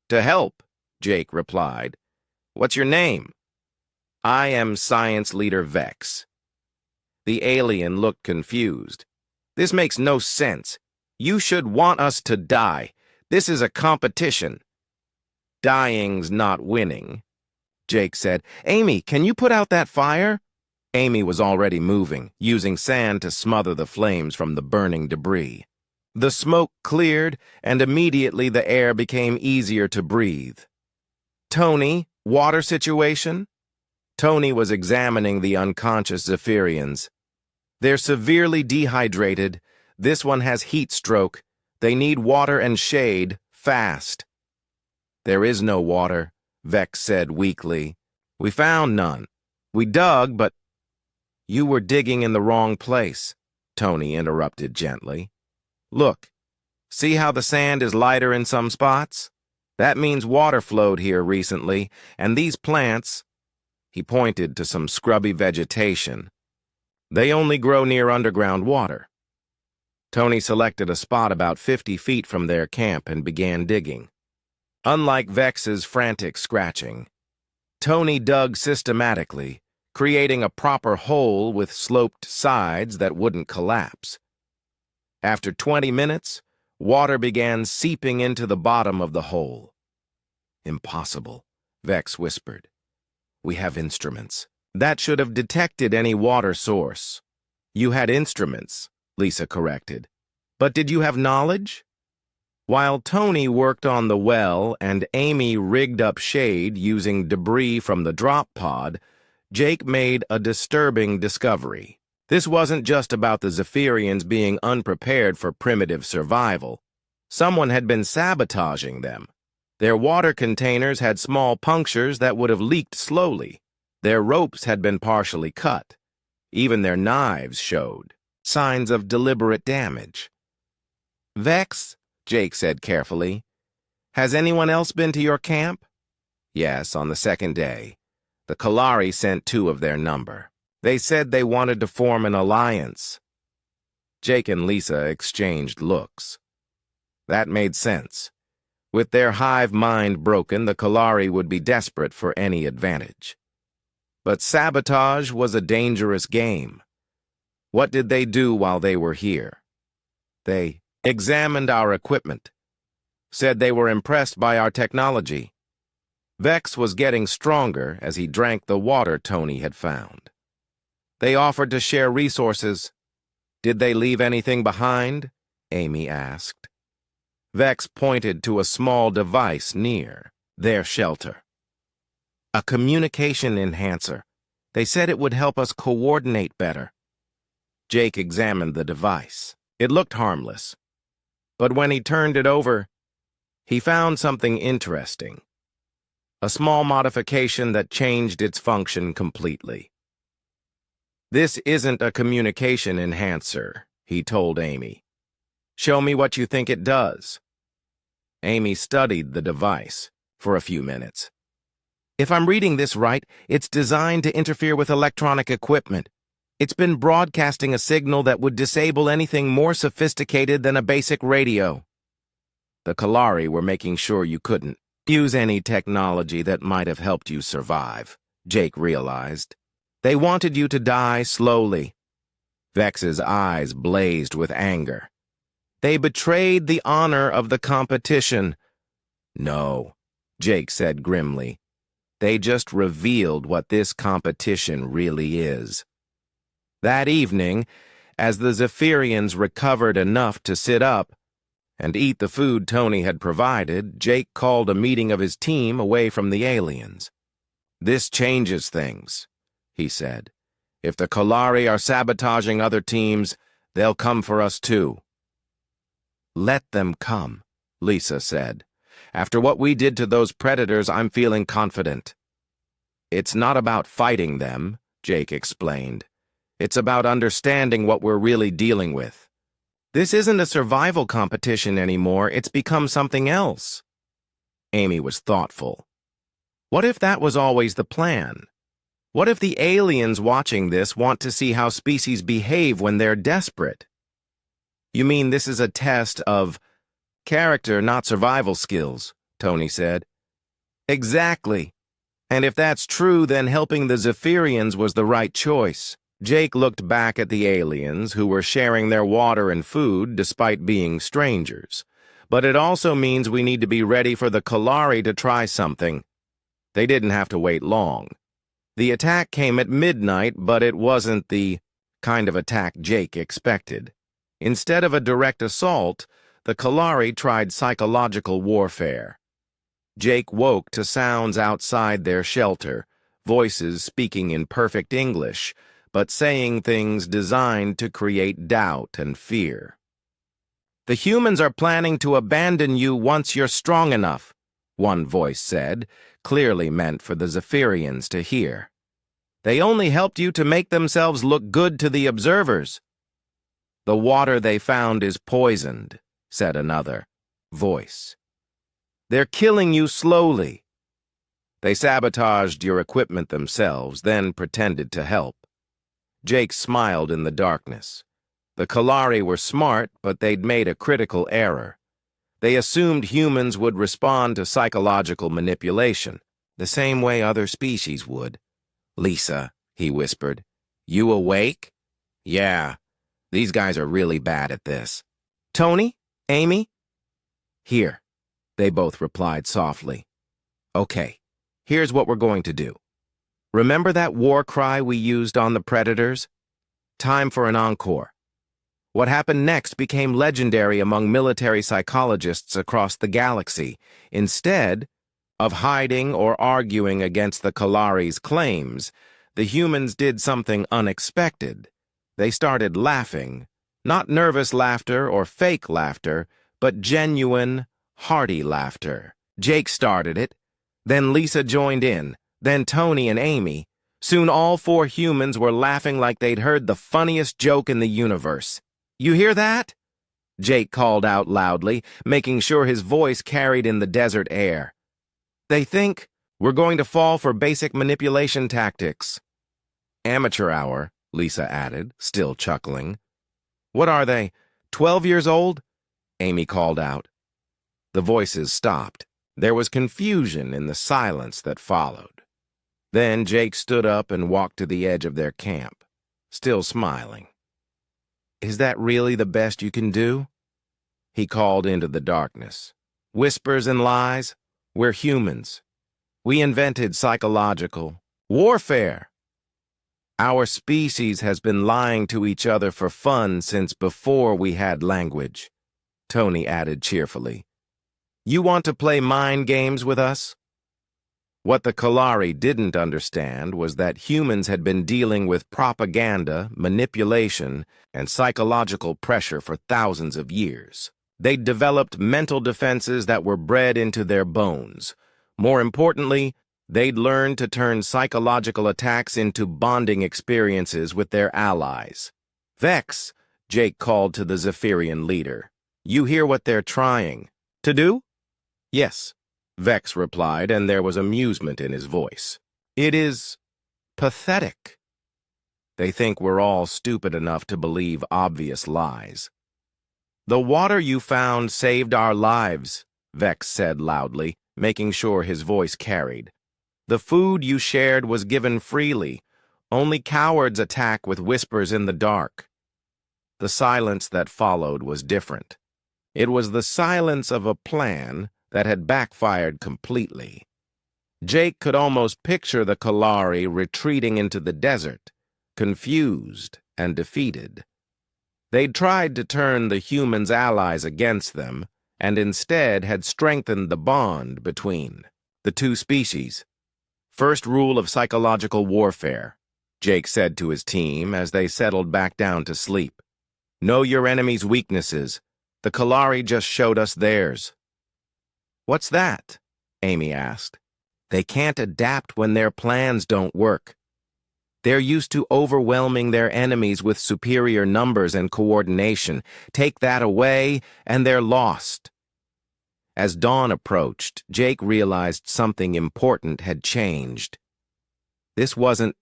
[SPEAKER 1] To help, Jake replied. What's your name? I am Science Leader Vex. The alien looked confused. This makes no sense. You should want us to die. This is a competition. Dying's not winning, Jake said. Amy, can you put out that fire? Amy was already moving, using sand to smother the flames from the burning debris. The smoke cleared, and immediately the air became easier to breathe. Tony, water situation? Tony was examining the unconscious Zephyrians. They're severely dehydrated. This one has heat stroke. They need water and shade, fast. There is no water, Vex said weakly. We found none. We dug, but... You were digging in the wrong place, Tony interrupted gently. Look, see how the sand is lighter in some spots? That means water flowed here recently, and these plants, he pointed to some scrubby vegetation, they only grow near underground water. Tony selected a spot about 50 feet from their camp and began digging. Unlike Vex's frantic scratching, Tony dug systematically, creating a proper hole with sloped sides that wouldn't collapse. After 20 minutes, water began seeping into the bottom of the hole. Impossible, Vex whispered. We have instruments. That should have detected any water source. You had instruments, Lisa corrected. But did you have knowledge? While Tony worked on the well and Amy rigged up shade using debris from the drop pod, Jake made a disturbing discovery. This wasn't just about the Zephyrians being unprepared for primitive survival. Someone had been sabotaging them. Their water containers had small punctures that would have leaked slowly. Their ropes had been partially cut. Even their knives showed signs of deliberate damage. Vex, Jake said carefully, has anyone else been to your camp? Yes, on the second day. The Kalari sent 2 of their number. They said they wanted to form an alliance. Jake and Lisa exchanged looks. That made sense. With their hive mind broken, the Kalari would be desperate for any advantage. But sabotage was a dangerous game. What did they do while they were here? They examined our equipment, said they were impressed by our technology. Vex was getting stronger as he drank the water Tony had found. They offered to share resources. Did they leave anything behind? Amy asked. Vex pointed to a small device near their shelter. A communication enhancer. They said it would help us coordinate better. Jake examined the device. It looked harmless. But when he turned it over, he found something interesting. A small modification that changed its function completely. "This isn't a communication enhancer," he told Amy. "Show me what you think it does." Amy studied the device for a few minutes. "If I'm reading this right, it's designed to interfere with electronic equipment. It's been broadcasting a signal that would disable anything more sophisticated than a basic radio." The Kalari were making sure you couldn't use any technology that might have helped you survive, Jake realized. They wanted you to die slowly. Vex's eyes blazed with anger. They betrayed the honor of the competition. "No," Jake said grimly. "They just revealed what this competition really is." That evening, as the Zephyrians recovered enough to sit up and eat the food Tony had provided, Jake called a meeting of his team away from the aliens. "This changes things," he said. "If the Kalari are sabotaging other teams, they'll come for us too." "Let them come," Lisa said. "After what we did to those predators, I'm feeling confident." "It's not about fighting them," Jake explained. "It's about understanding what we're really dealing with. This isn't a survival competition anymore, it's become something else." Amy was thoughtful. What if that was always the plan? What if the aliens watching this want to see how species behave when they're desperate? "You mean this is a test of character, not survival skills," Tony said. "Exactly. And if that's true, then helping the Zephyrians was the right choice." Jake looked back at the aliens, who were sharing their water and food despite being strangers. "But it also means we need to be ready for the Kalari to try something." They didn't have to wait long. The attack came at midnight, but it wasn't the kind of attack Jake expected. Instead of a direct assault, the Kalari tried psychological warfare. Jake woke to sounds outside their shelter, voices speaking in perfect English, but saying things designed to create doubt and fear. "The humans are planning to abandon you once you're strong enough," one voice said, clearly meant for the Zephyrians to hear. "They only helped you to make themselves look good to the observers." "The water they found is poisoned," said another voice. "They're killing you slowly." "They sabotaged your equipment themselves, then pretended to help." Jake smiled in the darkness. The Kalari were smart, but they'd made a critical error. They assumed humans would respond to psychological manipulation, the same way other species would. "Lisa," he whispered, "you awake?" "Yeah, these guys are really bad at this." "Tony? Amy?" "Here," they both replied softly. "Okay, here's what we're going to do. Remember that war cry we used on the predators? Time for an encore." What happened next became legendary among military psychologists across the galaxy. Instead of hiding or arguing against the Kalari's claims, the humans did something unexpected. They started laughing, not nervous laughter or fake laughter, but genuine, hearty laughter. Jake started it, then Lisa joined in, then Tony and Amy. Soon all four humans were laughing like they'd heard the funniest joke in the universe. "You hear that?" Jake called out loudly, making sure his voice carried in the desert air. "They think we're going to fall for basic manipulation tactics." "Amateur hour," Lisa added, still chuckling. "What are they, 12 years old?" Amy called out. The voices stopped. There was confusion in the silence that followed. Then Jake stood up and walked to the edge of their camp, still smiling. "Is that really the best you can do?" He called into the darkness. "Whispers and lies? We're humans. We invented psychological warfare. Our species has been lying to each other for fun since before we had language, Tony added cheerfully. You want to play mind games with us? What the Kalari didn't understand was that humans had been dealing with propaganda, manipulation, and psychological pressure for thousands of years. They'd developed mental defenses that were bred into their bones. More importantly, they'd learned to turn psychological attacks into bonding experiences with their allies. Vex, Jake called to the Zephyrian leader. You hear what they're trying to do? Yes, Vex replied, and there was amusement in his voice. It is pathetic. They think we're all stupid enough to believe obvious lies. The water you found saved our lives, Vex said loudly, making sure his voice carried. The food you shared was given freely. Only cowards attack with whispers in the dark. The silence that followed was different. It was the silence of a plan that had backfired completely. Jake could almost picture the Kalari retreating into the desert, confused and defeated. They'd tried to turn the humans' allies against them, and instead had strengthened the bond between the two species. First rule of psychological warfare, Jake said to his team as they settled back down to sleep. Know your enemy's weaknesses. The Kalari just showed us theirs. What's that? Amy asked. They can't adapt when their plans don't work. They're used to overwhelming their enemies with superior numbers and coordination. Take that away, and they're lost. As dawn approached, Jake realized something important had changed. This wasn't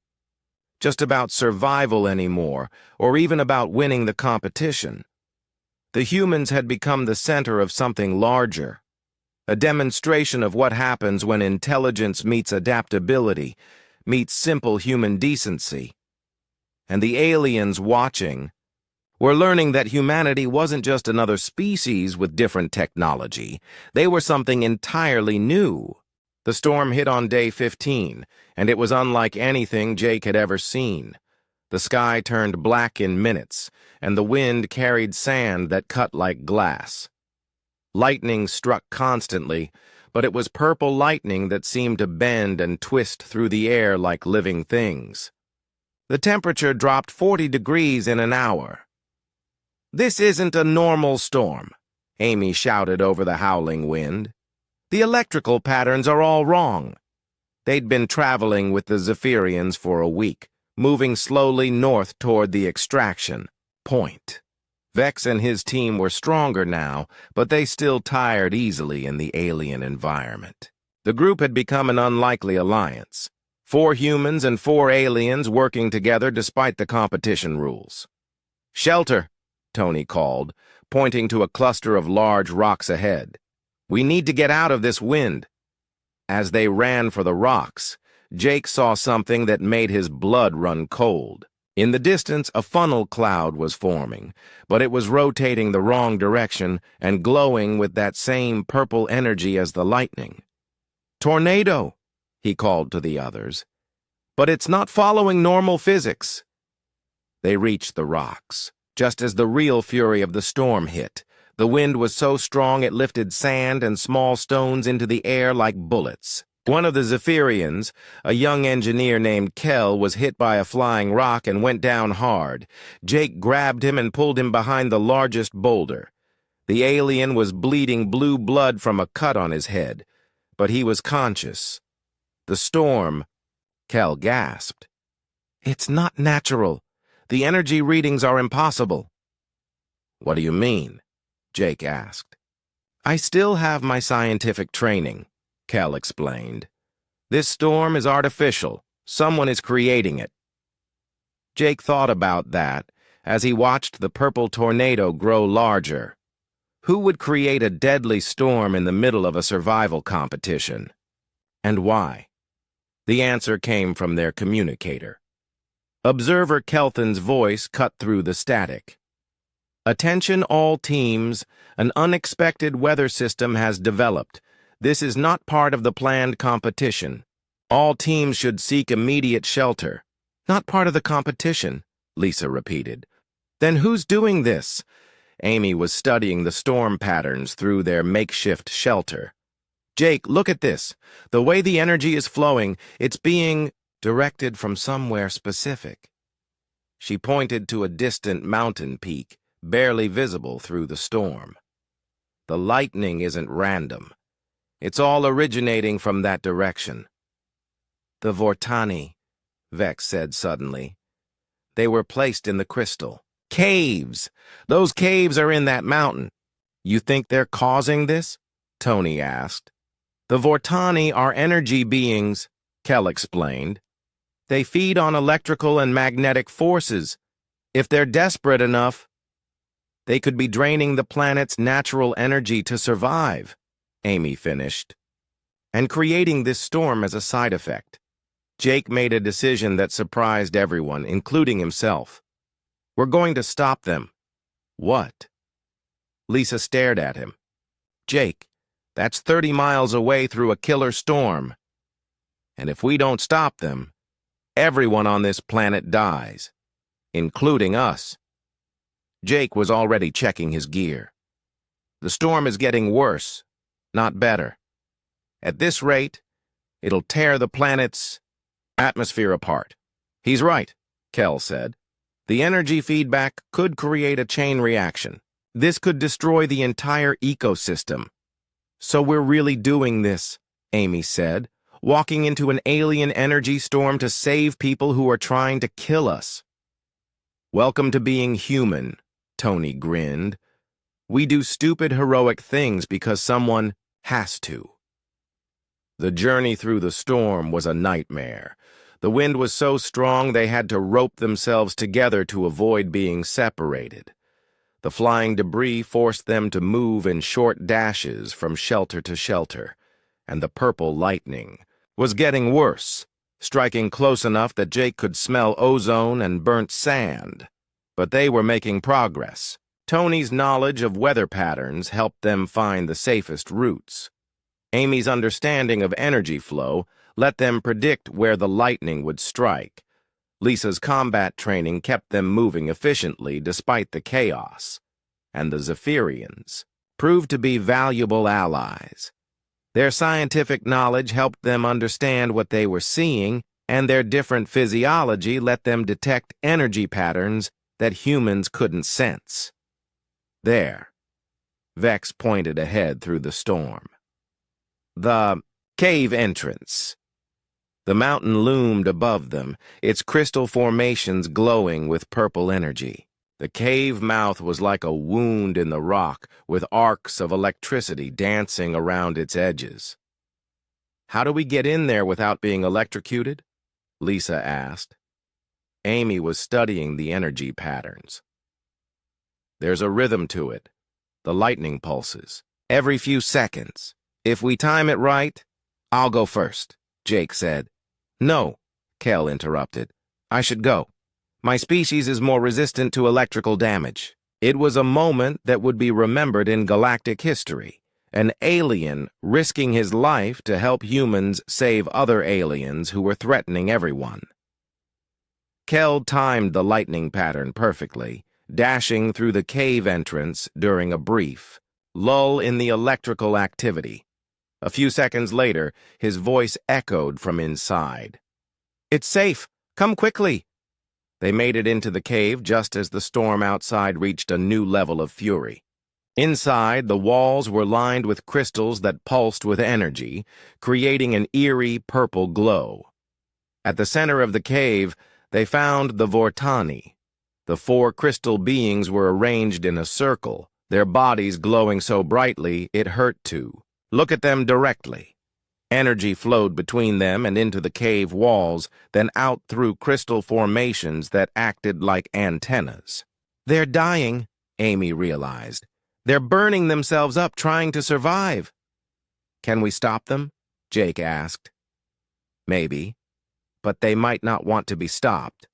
[SPEAKER 1] just about survival anymore, or even about winning the competition. The humans had become the center of something larger. A demonstration of what happens when intelligence meets adaptability, meets simple human decency. And the aliens watching were learning that humanity wasn't just another species with different technology. They were something entirely new. The storm hit on day 15, and it was unlike anything Jake had ever seen. The sky turned black in minutes, and the wind carried sand that cut like glass. Lightning struck constantly, but it was purple lightning that seemed to bend and twist through the air like living things. The temperature dropped 40 degrees in an hour. This isn't a normal storm, Amy shouted over the howling wind. The electrical patterns are all wrong. They'd been traveling with the Zephyrians for a week, moving slowly north toward the extraction point. Vex and his team were stronger now, but they still tired easily in the alien environment. The group had become an unlikely alliance. 4 humans and 4 aliens working together despite the competition rules. Shelter, Tony called, pointing to a cluster of large rocks ahead. We need to get out of this wind. As they ran for the rocks, Jake saw something that made his blood run cold. In the distance, a funnel cloud was forming, but it was rotating the wrong direction and glowing with that same purple energy as the lightning. Tornado, he called to the others. But it's not following normal physics. They reached the rocks, just as the real fury of the storm hit. The wind was so strong it lifted sand and small stones into the air like bullets. One of the Zephyrians, a young engineer named Kel, was hit by a flying rock and went down hard. Jake grabbed him and pulled him behind the largest boulder. The alien was bleeding blue blood from a cut on his head, but he was conscious. The storm, Kel gasped. It's not natural. The energy readings are impossible. What do you mean? Jake asked. I still have my scientific training, Kel explained. This storm is artificial. Someone is creating it. Jake thought about that as he watched the purple tornado grow larger. Who would create a deadly storm in the middle of a survival competition? And why? The answer came from their communicator. Observer Kelthan's voice cut through the static. Attention all teams, an unexpected weather system has developed. This is not part of the planned competition. All teams should seek immediate shelter. Not part of the competition, Lisa repeated. Then who's doing this? Amy was studying the storm patterns through their makeshift shelter. Jake, look at this. The way the energy is flowing, it's being directed from somewhere specific. She pointed to a distant mountain peak, barely visible through the storm. The lightning isn't random. It's all originating from that direction. The Vortani, Vex said suddenly. They were placed in the crystal. Caves! Those caves are in that mountain. You think they're causing this? Tony asked. The Vortani are energy beings, Kel explained. They feed on electrical and magnetic forces. If they're desperate enough, they could be draining the planet's natural energy to survive, Amy finished, and creating this storm as a side effect. Jake made a decision that surprised everyone, including himself. We're going to stop them. What? Lisa stared at him. Jake, that's 30 miles away through a killer storm. And if we don't stop them, everyone on this planet dies, including us. Jake was already checking his gear. The storm is getting worse, not better. At this rate, it'll tear the planet's atmosphere apart. He's right, Kel said. The energy feedback could create a chain reaction. This could destroy the entire ecosystem. So we're really doing this, Amy said, walking into an alien energy storm to save people who are trying to kill us. Welcome to being human, Tony grinned. We do stupid, heroic things because someone has to. The journey through the storm was a nightmare. The wind was so strong they had to rope themselves together to avoid being separated. The flying debris forced them to move in short dashes from shelter to shelter, and the purple lightning was getting worse, striking close enough that Jake could smell ozone and burnt sand. But they were making progress. Tony's knowledge of weather patterns helped them find the safest routes. Amy's understanding of energy flow let them predict where the lightning would strike. Lisa's combat training kept them moving efficiently despite the chaos. And the Zephyrians proved to be valuable allies. Their scientific knowledge helped them understand what they were seeing, and their different physiology let them detect energy patterns that humans couldn't sense. There, Vex pointed ahead through the storm. The cave entrance. The mountain loomed above them, its crystal formations glowing with purple energy. The cave mouth was like a wound in the rock, with arcs of electricity dancing around its edges. How do we get in there without being electrocuted? Lisa asked. Amy was studying the energy patterns. There's a rhythm to it. The lightning pulses. Every few seconds. If we time it right, I'll go first, Jake said. No, Kel interrupted. I should go. My species is more resistant to electrical damage. It was a moment that would be remembered in galactic history. An alien risking his life to help humans save other aliens who were threatening everyone. Kel timed the lightning pattern perfectly, dashing through the cave entrance during a brief lull in the electrical activity. A few seconds later, his voice echoed from inside. It's safe. Come quickly. They made it into the cave just as the storm outside reached a new level of fury. Inside, the walls were lined with crystals that pulsed with energy, creating an eerie purple glow. At the center of the cave, they found the Vortani. The 4 crystal beings were arranged in a circle, their bodies glowing so brightly it hurt to look at them directly. Energy flowed between them and into the cave walls, then out through crystal formations that acted like antennas. They're dying, Amy realized. They're burning themselves up trying to survive. Can we stop them? Jake asked. Maybe, but they might not want to be stopped.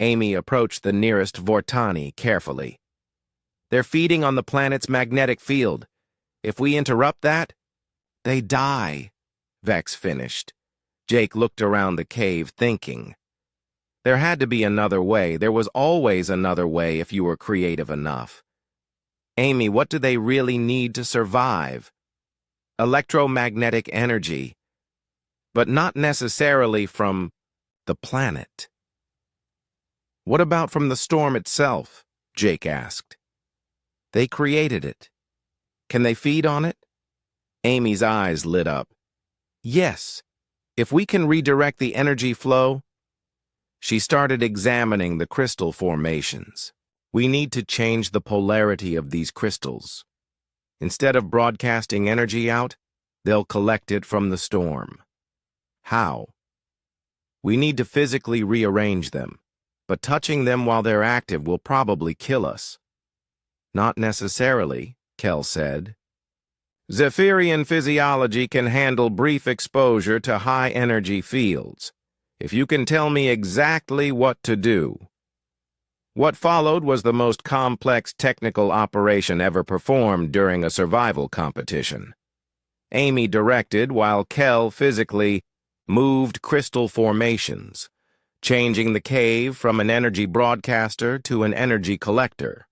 [SPEAKER 1] Amy approached the nearest Vortani carefully. They're feeding on the planet's magnetic field. If we interrupt that, They die, Vex finished. Jake looked around the cave, thinking. There had to be another way. There was always another way if you were creative enough. Amy, what do they really need to survive? Electromagnetic energy, but not necessarily from the planet. What about from the storm itself? Jake asked. They created it. Can they feed on it? Amy's eyes lit up. Yes, if we can redirect the energy flow. She started examining the crystal formations. We need to change the polarity of these crystals. Instead of broadcasting energy out, they'll collect it from the storm. How? We need to physically rearrange them, but touching them while they're active will probably kill us. Not necessarily, Kel said. Zephyrian physiology can handle brief exposure to high-energy fields, if you can tell me exactly what to do. What followed was the most complex technical operation ever performed during a survival competition. Amy directed while Kel physically moved crystal formations, changing the cave from an energy broadcaster to an energy collector.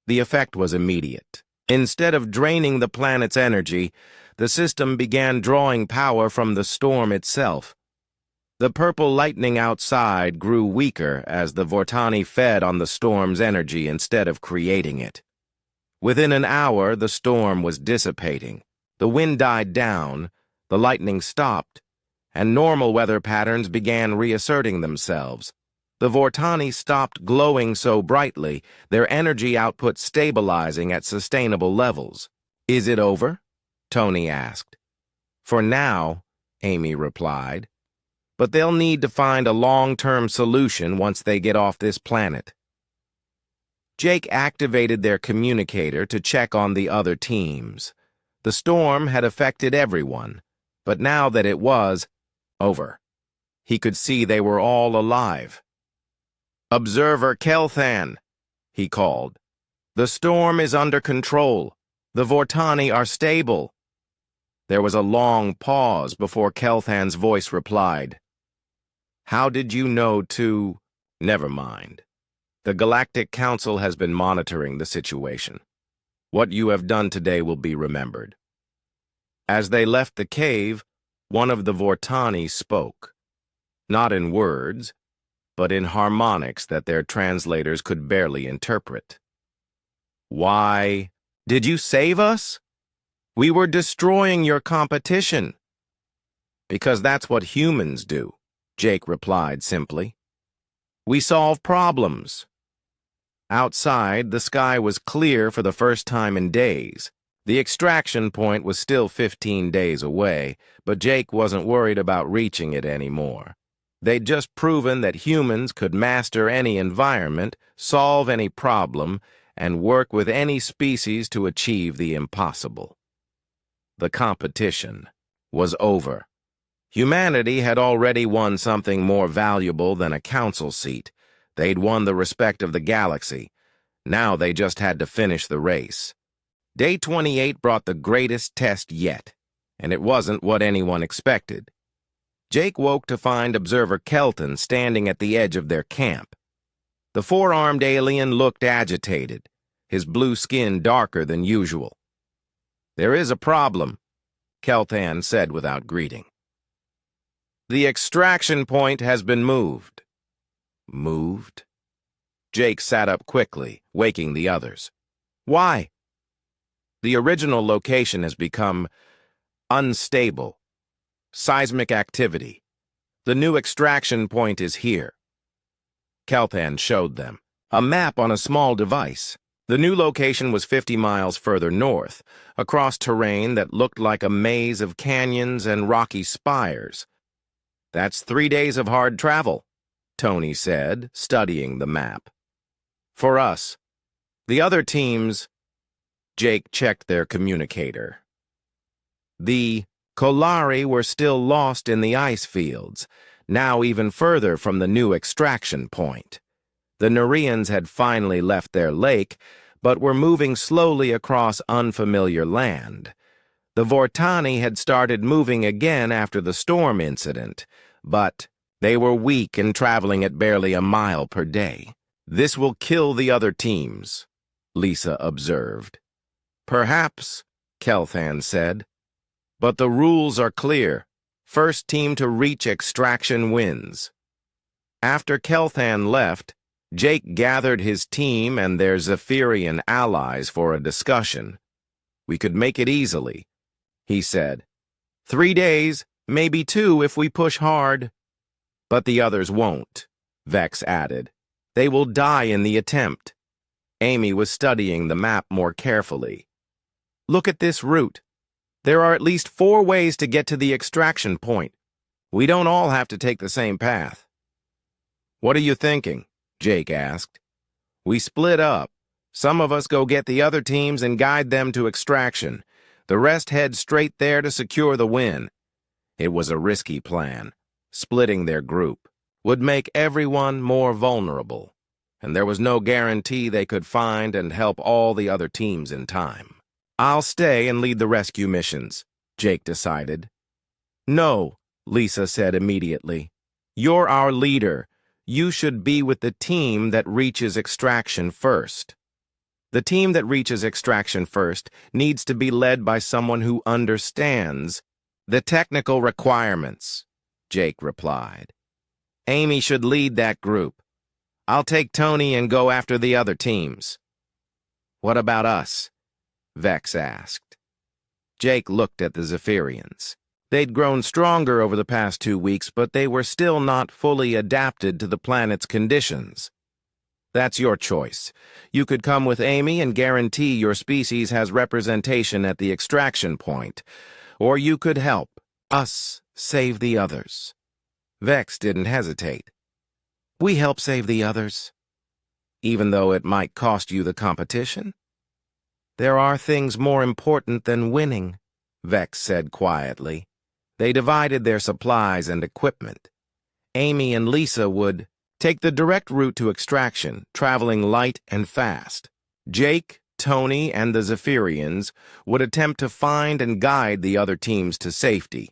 [SPEAKER 1] The effect was immediate. Instead of draining the planet's energy, the system began drawing power from the storm itself. The purple lightning outside grew weaker as the Vortani fed on the storm's energy instead of creating it. Within an hour, the storm was dissipating. The wind died down, the lightning stopped, and normal weather patterns began reasserting themselves. The Vortani stopped glowing so brightly, their energy output stabilizing at sustainable levels. Is it over? Tony asked. For now, Amy replied. But they'll need to find a long-term solution once they get off this planet. Jake activated their communicator to check on the other teams. The storm had affected everyone, but now that it was over, he could see they were all alive. Observer Kelthan, he called. The storm is under control. The Vortani are stable. There was a long pause before Kelthan's voice replied. How did you know to... Never mind. The Galactic Council has been monitoring the situation. What you have done today will be remembered. As they left the cave, one of the Vortani spoke. Not in words, but in harmonics that their translators could barely interpret. Why, did you save us? We were destroying your competition. Because that's what humans do, Jake replied simply. We solve problems. Outside, the sky was clear for the first time in days. The extraction point was still 15 days away, but Jake wasn't worried about reaching it anymore. They'd just proven that humans could master any environment, solve any problem, and work with any species to achieve the impossible. The competition was over. Humanity had already won something more valuable than a council seat. They'd won the respect of the galaxy. Now they just had to finish the race. Day 28 brought the greatest test yet, and it wasn't what anyone expected. Jake woke to find Observer Kelton standing at the edge of their camp. The four-armed alien looked agitated, his blue skin darker than usual. There is a problem, Keltan said without greeting. The extraction point has been moved. Moved? Jake sat up quickly, waking the others. Why? The original location has become unstable. Seismic activity. The new extraction point is here. Keltan showed them a map on a small device. The new location was 50 miles further north, across terrain that looked like a maze of canyons and rocky spires. That's 3 days of hard travel, Tony said, studying the map. For us. The other teams... Jake checked their communicator. The Kolari were still lost in the ice fields, now even further from the new extraction point. The Nurians had finally left their lake, but were moving slowly across unfamiliar land. The Vortani had started moving again after the storm incident, but they were weak and traveling at barely a mile per day. "This will kill the other teams," Lisa observed. "Perhaps," Kelthan said. "But the rules are clear. First team to reach extraction wins." After Kelthan left, Jake gathered his team and their Zephyrian allies for a discussion. "We could make it easily," he said. 3 days, maybe 2 if we push hard." "But the others won't," Vex added. "They will die in the attempt." Amy was studying the map more carefully. "Look at this route. There are at least 4 ways to get to the extraction point. We don't all have to take the same path." "What are you thinking?" Jake asked. "We split up. Some of us go get the other teams and guide them to extraction. The rest head straight there to secure the win." It was a risky plan. Splitting their group would make everyone more vulnerable, and there was no guarantee they could find and help all the other teams in time. "I'll stay and lead the rescue missions," Jake decided. "No," Lisa said immediately. "You're our leader. You should be with the team that reaches extraction first." "The team that reaches extraction first needs to be led by someone who understands the technical requirements," Jake replied. "Amy should lead that group. I'll take Tony and go after the other teams." "What about us?" Vex asked. Jake looked at the Zephyrians. They'd grown stronger over the past 2 weeks, but they were still not fully adapted to the planet's conditions. "That's your choice. You could come with Amy and guarantee your species has representation at the extraction point, or you could help us save the others." Vex didn't hesitate. "We help save the others, even though it might cost you the competition." "There are things more important than winning," Vex said quietly. They divided their supplies and equipment. Amy and Lisa would take the direct route to extraction, traveling light and fast. Jake, Tony, and the Zephyrians would attempt to find and guide the other teams to safety.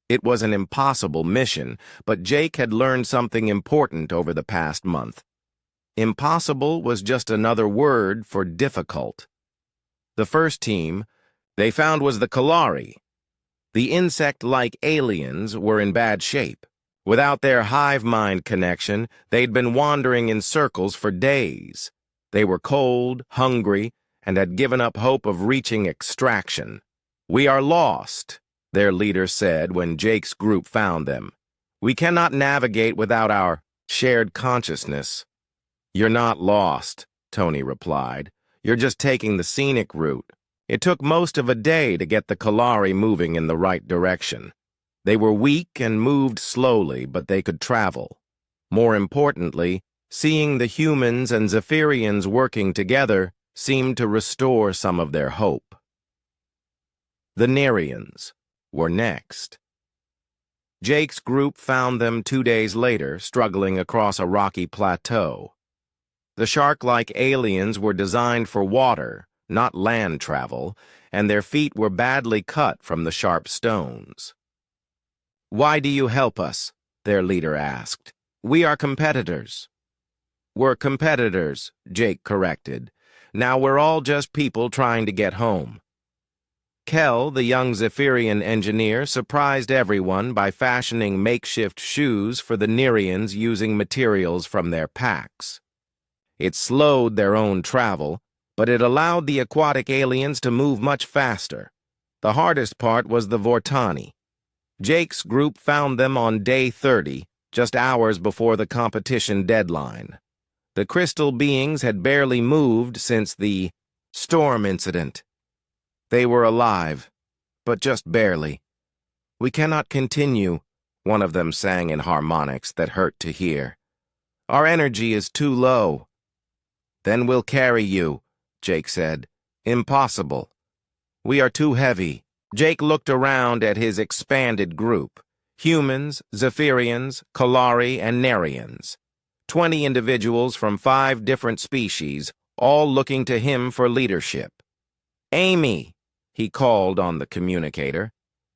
[SPEAKER 1] It was an impossible mission, but Jake had learned something important over the past month. Impossible was just another word for difficult. The first team they found was the Kalari. The insect-like aliens were in bad shape. Without their hive mind connection, they'd been wandering in circles for days. They were cold, hungry, and had given up hope of reaching extraction. "We are lost," their leader said when Jake's group found them. "We cannot navigate without our shared consciousness." "You're not lost," Tony replied. "You're just taking the scenic route." It took most of a day to get the Kalari moving in the right direction. They were weak and moved slowly, but they could travel. More importantly, seeing the humans and Zephyrians working together seemed to restore some of their hope. The Nerians were next. Jake's group found them 2 days later, struggling across a rocky plateau. The shark-like aliens were designed for water, not land travel, and their feet were badly cut from the sharp stones. "Why do you help us?" their leader asked. "We are competitors." "We're competitors," Jake corrected. "Now we're all just people trying to get home." Kel, the young Zephyrian engineer, surprised everyone by fashioning makeshift shoes for the Nerians using materials from their packs. It slowed their own travel, but it allowed the aquatic aliens to move much faster. The hardest part was the Vortani. Jake's group found them on day 30, just hours before the competition deadline. The crystal beings had barely moved since the storm incident. They were alive, but just barely. "We cannot continue," one of them sang in harmonics that hurt to hear. "Our energy is too low." "Then we'll carry you," Jake said. "Impossible. We are too heavy." Jake looked around at his expanded group. Humans, Zephyrians, Kalari, and Nerians. 20 individuals from 5 different species, all looking to him for leadership. "Amy," he called on the communicator.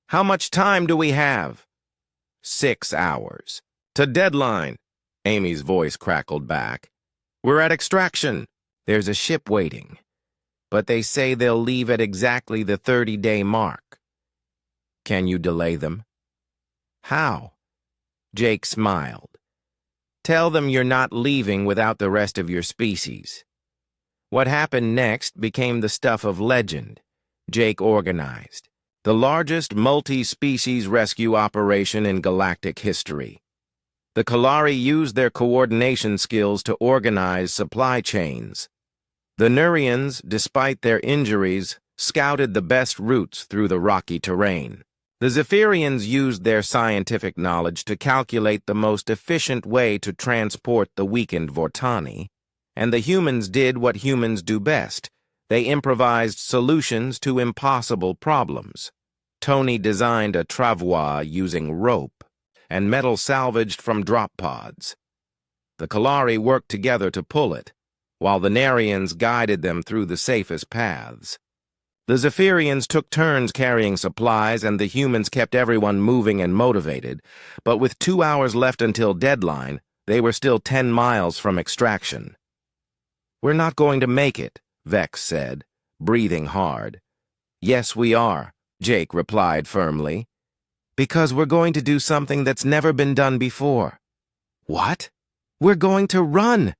[SPEAKER 1] "How much time do we have?" 6 hours. "To deadline," Amy's voice crackled back. "We're at extraction. There's a ship waiting, but they say they'll leave at exactly the 30-day mark. Can you delay them?" "How?" Jake smiled. "Tell them you're not leaving without the rest of your species." What happened next became the stuff of legend. Jake organized the largest multi-species rescue operation in galactic history. The Kalari used their coordination skills to organize supply chains. The Nurians, despite their injuries, scouted the best routes through the rocky terrain. The Zephyrians used their scientific knowledge to calculate the most efficient way to transport the weakened Vortani, and the humans did what humans do best. They improvised solutions to impossible problems. Tony designed a travois using rope and metal salvaged from drop pods. The Kalari worked together to pull it, while the Narians guided them through the safest paths. The Zephyrians took turns carrying supplies, and the humans kept everyone moving and motivated, but with 2 hours left until deadline, they were still 10 miles from extraction. "We're not going to make it," Vex said, breathing hard. "Yes, we are," Jake replied firmly. "Because we're going to do something that's never been done before." "What?" "We're going to run."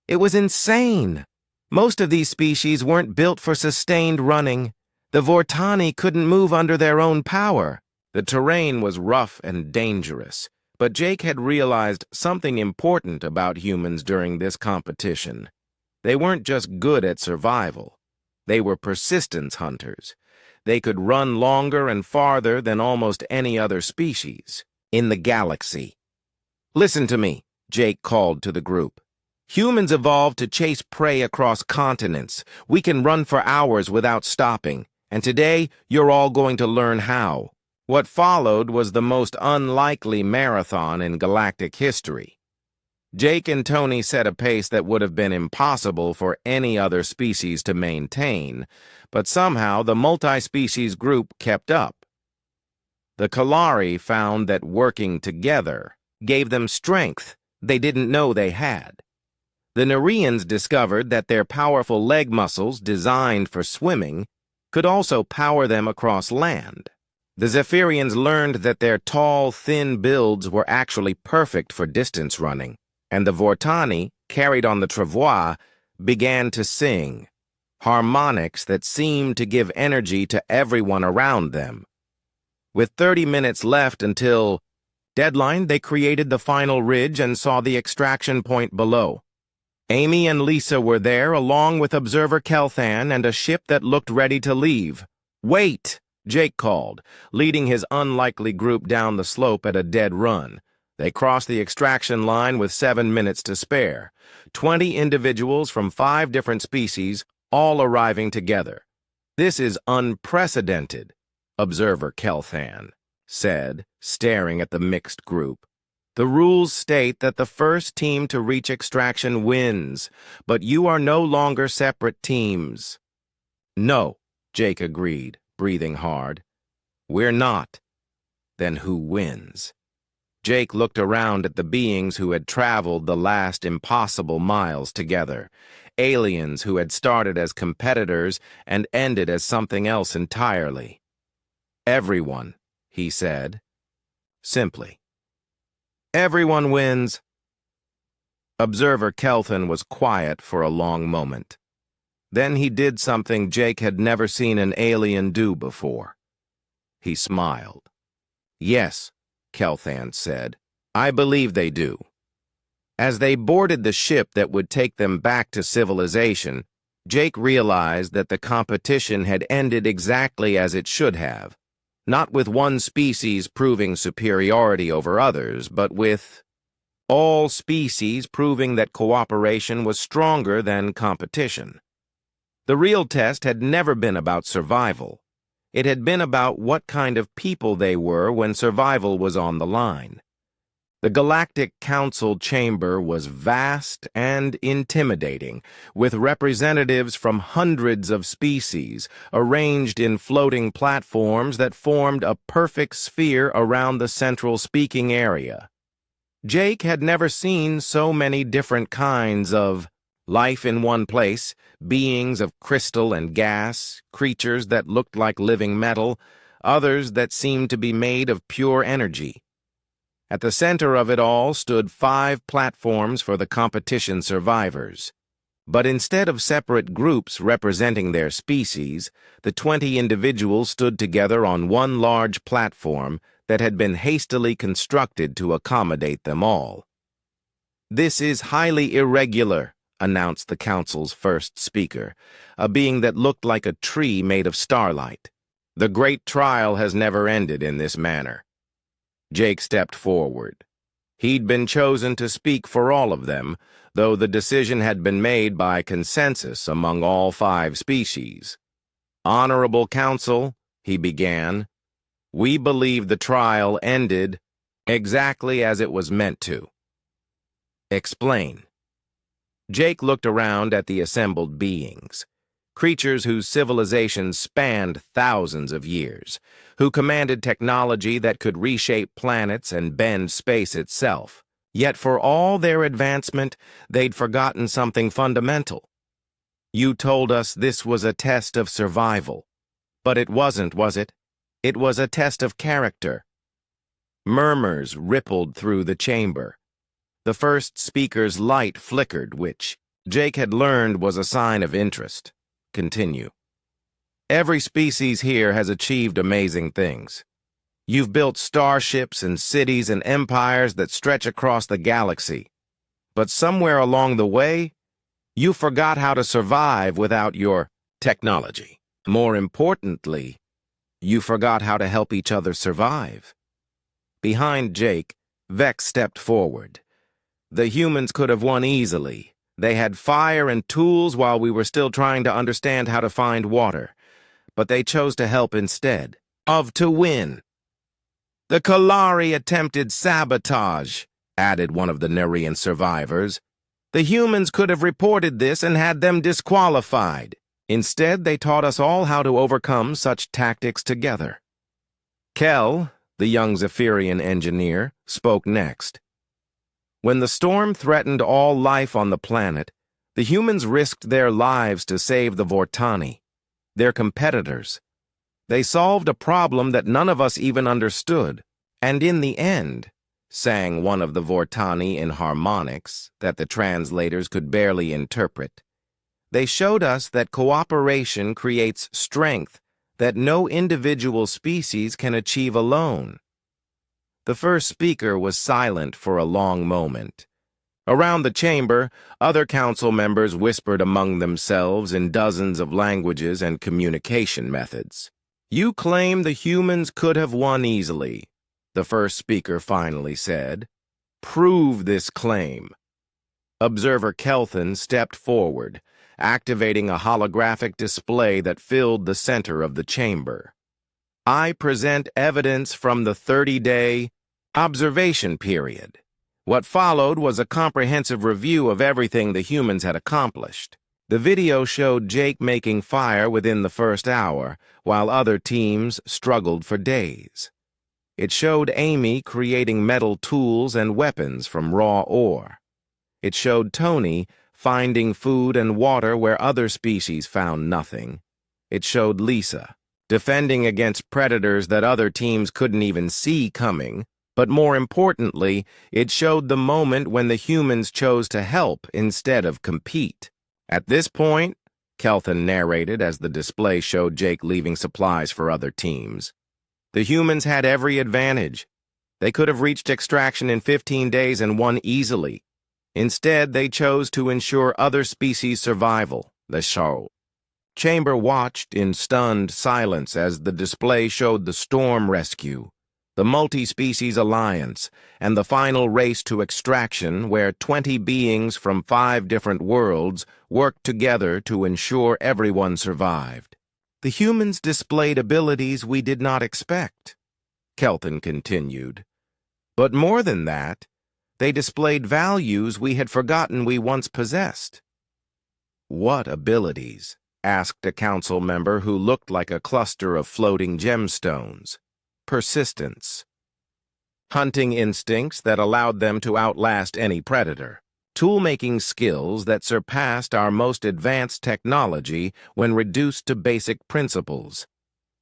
[SPEAKER 1] It was insane. Most of these species weren't built for sustained running. The Vortani couldn't move under their own power. The terrain was rough and dangerous, but Jake had realized something important about humans during this competition. They weren't just good at survival. They were persistence hunters. They could run longer and farther than almost any other species in the galaxy. "Listen to me," Jake called to the group. "Humans evolved to chase prey across continents. We can run for hours without stopping, and today you're all going to learn how." What followed was the most unlikely marathon in galactic history. Jake and Tony set a pace that would have been impossible for any other species to maintain, but somehow the multi-species group kept up. The Kalari found that working together gave them strength they didn't know they had. The Nurians discovered that their powerful leg muscles, designed for swimming, could also power them across land. The Zephyrians learned that their tall, thin builds were actually perfect for distance running, and the Vortani, carried on the travois, began to sing, harmonics that seemed to give energy to everyone around them. With 30 minutes left until deadline, they created the final ridge and saw the extraction point below. Amy and Lisa were there, along with Observer Kelthan and a ship that looked ready to leave. "Wait!" Jake called, leading his unlikely group down the slope at a dead run. They crossed the extraction line with 7 minutes to spare. 20 individuals from 5 different species, all arriving together. "This is unprecedented," Observer Kelthan said, staring at the mixed group. "The rules state that the first team to reach extraction wins, but you are no longer separate teams." "No," Jake agreed, breathing hard. "We're not." "Then who wins?" Jake looked around at the beings who had traveled the last impossible miles together, aliens who had started as competitors and ended as something else entirely. "Everyone," he said, simply. "Everyone wins." Observer Kelthan was quiet for a long moment. Then he did something Jake had never seen an alien do before. He smiled. "Yes," Kelthan said, "I believe they do." As they boarded the ship that would take them back to civilization, Jake realized that the competition had ended exactly as it should have, not with one species proving superiority over others, but with all species proving that cooperation was stronger than competition. The real test had never been about survival. It had been about what kind of people they were when survival was on the line. The Galactic Council chamber was vast and intimidating, with representatives from hundreds of species arranged in floating platforms that formed a perfect sphere around the central speaking area. Jake had never seen so many different kinds of life in one place, beings of crystal and gas, creatures that looked like living metal, others that seemed to be made of pure energy. At the center of it all stood 5 platforms for the competition survivors. But instead of separate groups representing their species, the 20 individuals stood together on one large platform that had been hastily constructed to accommodate them all. "This is highly irregular," announced the council's first speaker, a being that looked like a tree made of starlight. "The great trial has never ended in this manner." Jake stepped forward. He'd been chosen to speak for all of them, though the decision had been made by consensus among all 5 species. "Honorable Council," he began, "we believe the trial ended exactly as it was meant to." "Explain." Jake looked around at the assembled beings. Creatures whose civilizations spanned thousands of years, who commanded technology that could reshape planets and bend space itself. Yet for all their advancement, they'd forgotten something fundamental. "You told us this was a test of survival. But it wasn't, was it? It was a test of character." Murmurs rippled through the chamber. The first speaker's light flickered, which Jake had learned was a sign of interest. Continue. "Every species here has achieved amazing things. You've built starships and cities and empires that stretch across the galaxy. But somewhere along the way, you forgot how to survive without your technology. More importantly, you forgot how to help each other survive." Behind Jake, Vex stepped forward. "The humans could have won easily. They had fire and tools while we were still trying to understand how to find water. But they chose to help instead of to win." "The Kalari attempted sabotage," added one of the Nerian survivors. "The humans could have reported this and had them disqualified. Instead, they taught us all how to overcome such tactics together." Kel, the young Zephyrian engineer, spoke next. "When the storm threatened all life on the planet, the humans risked their lives to save the Vortani, their competitors. They solved a problem that none of us even understood, and in the end," sang one of the Vortani in harmonics that the translators could barely interpret, "they showed us that cooperation creates strength that no individual species can achieve alone." The first speaker was silent for a long moment. Around the chamber, other council members whispered among themselves in dozens of languages and communication methods. "You claim the humans could have won easily," the first speaker finally said. "Prove this claim." Observer Kelthan stepped forward, activating a holographic display that filled the center of the chamber. "I present evidence from the 30-day observation period." What followed was a comprehensive review of everything the humans had accomplished. The video showed Jake making fire within the first hour, while other teams struggled for days. It showed Amy creating metal tools and weapons from raw ore. It showed Tony finding food and water where other species found nothing. It showed Lisa defending against predators that other teams couldn't even see coming. But more importantly, it showed the moment when the humans chose to help instead of compete. "At this point," Kelthan narrated as the display showed Jake leaving supplies for other teams, "the humans had every advantage. They could have reached extraction in 15 days and won easily. Instead, they chose to ensure other species' survival." The show. Chamber watched in stunned silence as the display showed the storm rescue, the multi-species alliance, and the final race to extraction where 20 beings from 5 different worlds worked together to ensure everyone survived. "The humans displayed abilities we did not expect," Kelthan continued. But more than that, they displayed values we had forgotten we once possessed. "What abilities?" asked a council member who looked like a cluster of floating gemstones. "Persistence. Hunting instincts that allowed them to outlast any predator. Tool-making skills that surpassed our most advanced technology when reduced to basic principles.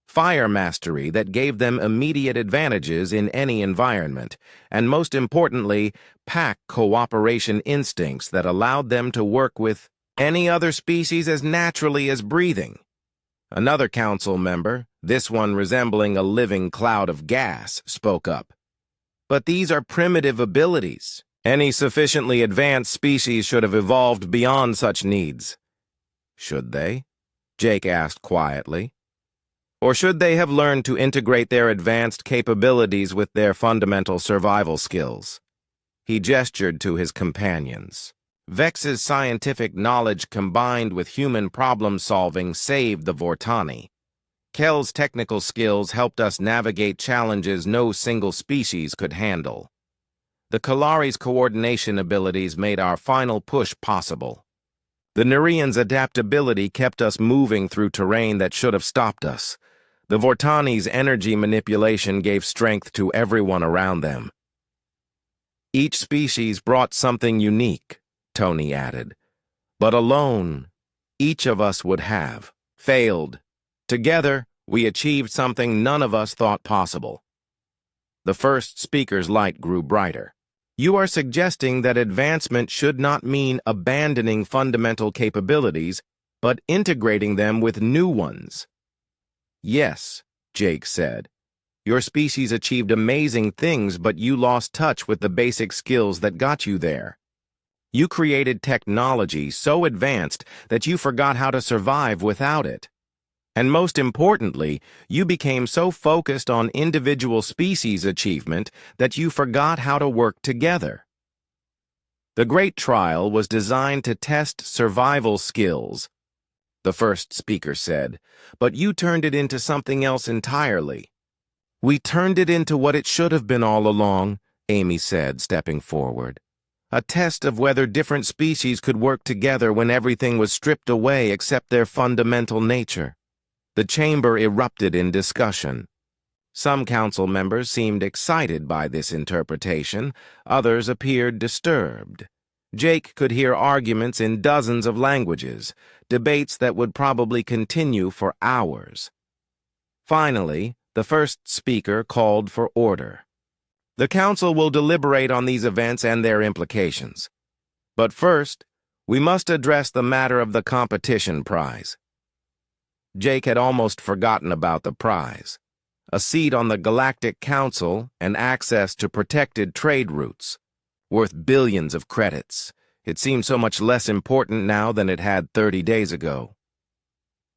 [SPEAKER 1] Fire mastery that gave them immediate advantages in any environment, and most importantly, pack cooperation instincts that allowed them to work with any other species as naturally as breathing." Another council member, this one resembling a living cloud of gas, spoke up. "But these are primitive abilities. Any sufficiently advanced species should have evolved beyond such needs." "Should they?" Jake asked quietly. "Or should they have learned to integrate their advanced capabilities with their fundamental survival skills?" He gestured to his companions. Vex's scientific knowledge combined with human problem-solving saved the Vortani. Kel's technical skills helped us navigate challenges no single species could handle. The Kalari's coordination abilities made our final push possible. The Nerian's adaptability kept us moving through terrain that should have stopped us. The Vortani's energy manipulation gave strength to everyone around them. "Each species brought something unique," Tony added. "But alone, each of us would have failed. Together, we achieved something none of us thought possible." The first speaker's light grew brighter. "You are suggesting that advancement should not mean abandoning fundamental capabilities, but integrating them with new ones." "Yes," Jake said. "Your species achieved amazing things, but you lost touch with the basic skills that got you there. You created technology so advanced that you forgot how to survive without it. And most importantly, you became so focused on individual species achievement that you forgot how to work together. The Great Trial was designed to test survival skills," the first speaker said, "but you turned it into something else entirely." "We turned it into what it should have been all along," Amy said, stepping forward. "A test of whether different species could work together when everything was stripped away except their fundamental nature." The chamber erupted in discussion. Some council members seemed excited by this interpretation, others appeared disturbed. Jake could hear arguments in dozens of languages, debates that would probably continue for hours. Finally, the first speaker called for order. "The council will deliberate on these events and their implications. But first, we must address the matter of the competition prize." Jake had almost forgotten about the prize. A seat on the Galactic Council and access to protected trade routes, worth billions of credits. It seemed so much less important now than it had 30 days ago.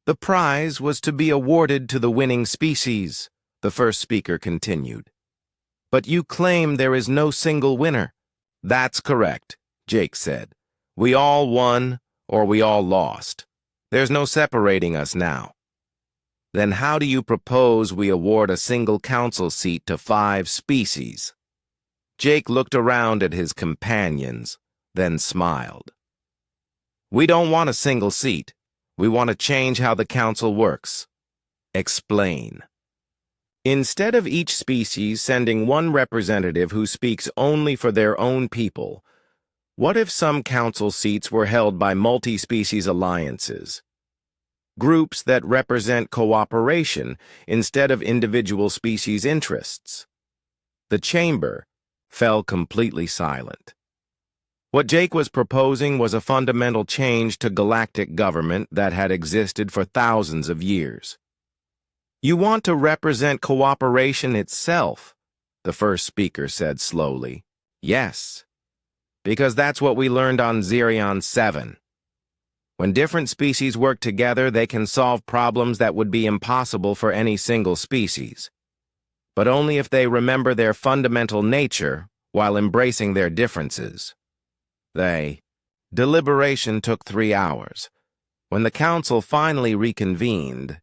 [SPEAKER 1] "The prize was to be awarded to the winning species," the first speaker continued. "But you claim there is no single winner." "That's correct," Jake said. "We all won, or we all lost. There's no separating us now." "Then how do you propose we award a single council seat to 5 species?" Jake looked around at his companions, then smiled. "We don't want a single seat. We want to change how the council works." "Explain." "Instead of each species sending one representative who speaks only for their own people, what if some council seats were held by multi-species alliances? Groups that represent cooperation instead of individual species interests?" The chamber fell completely silent. What Jake was proposing was a fundamental change to galactic government that had existed for thousands of years. "You want to represent cooperation itself," the first speaker said slowly. "Yes, because that's what we learned on Zerion 7. When different species work together, they can solve problems that would be impossible for any single species. But only if they remember their fundamental nature while embracing their differences." Deliberation took 3 hours. When the council finally reconvened,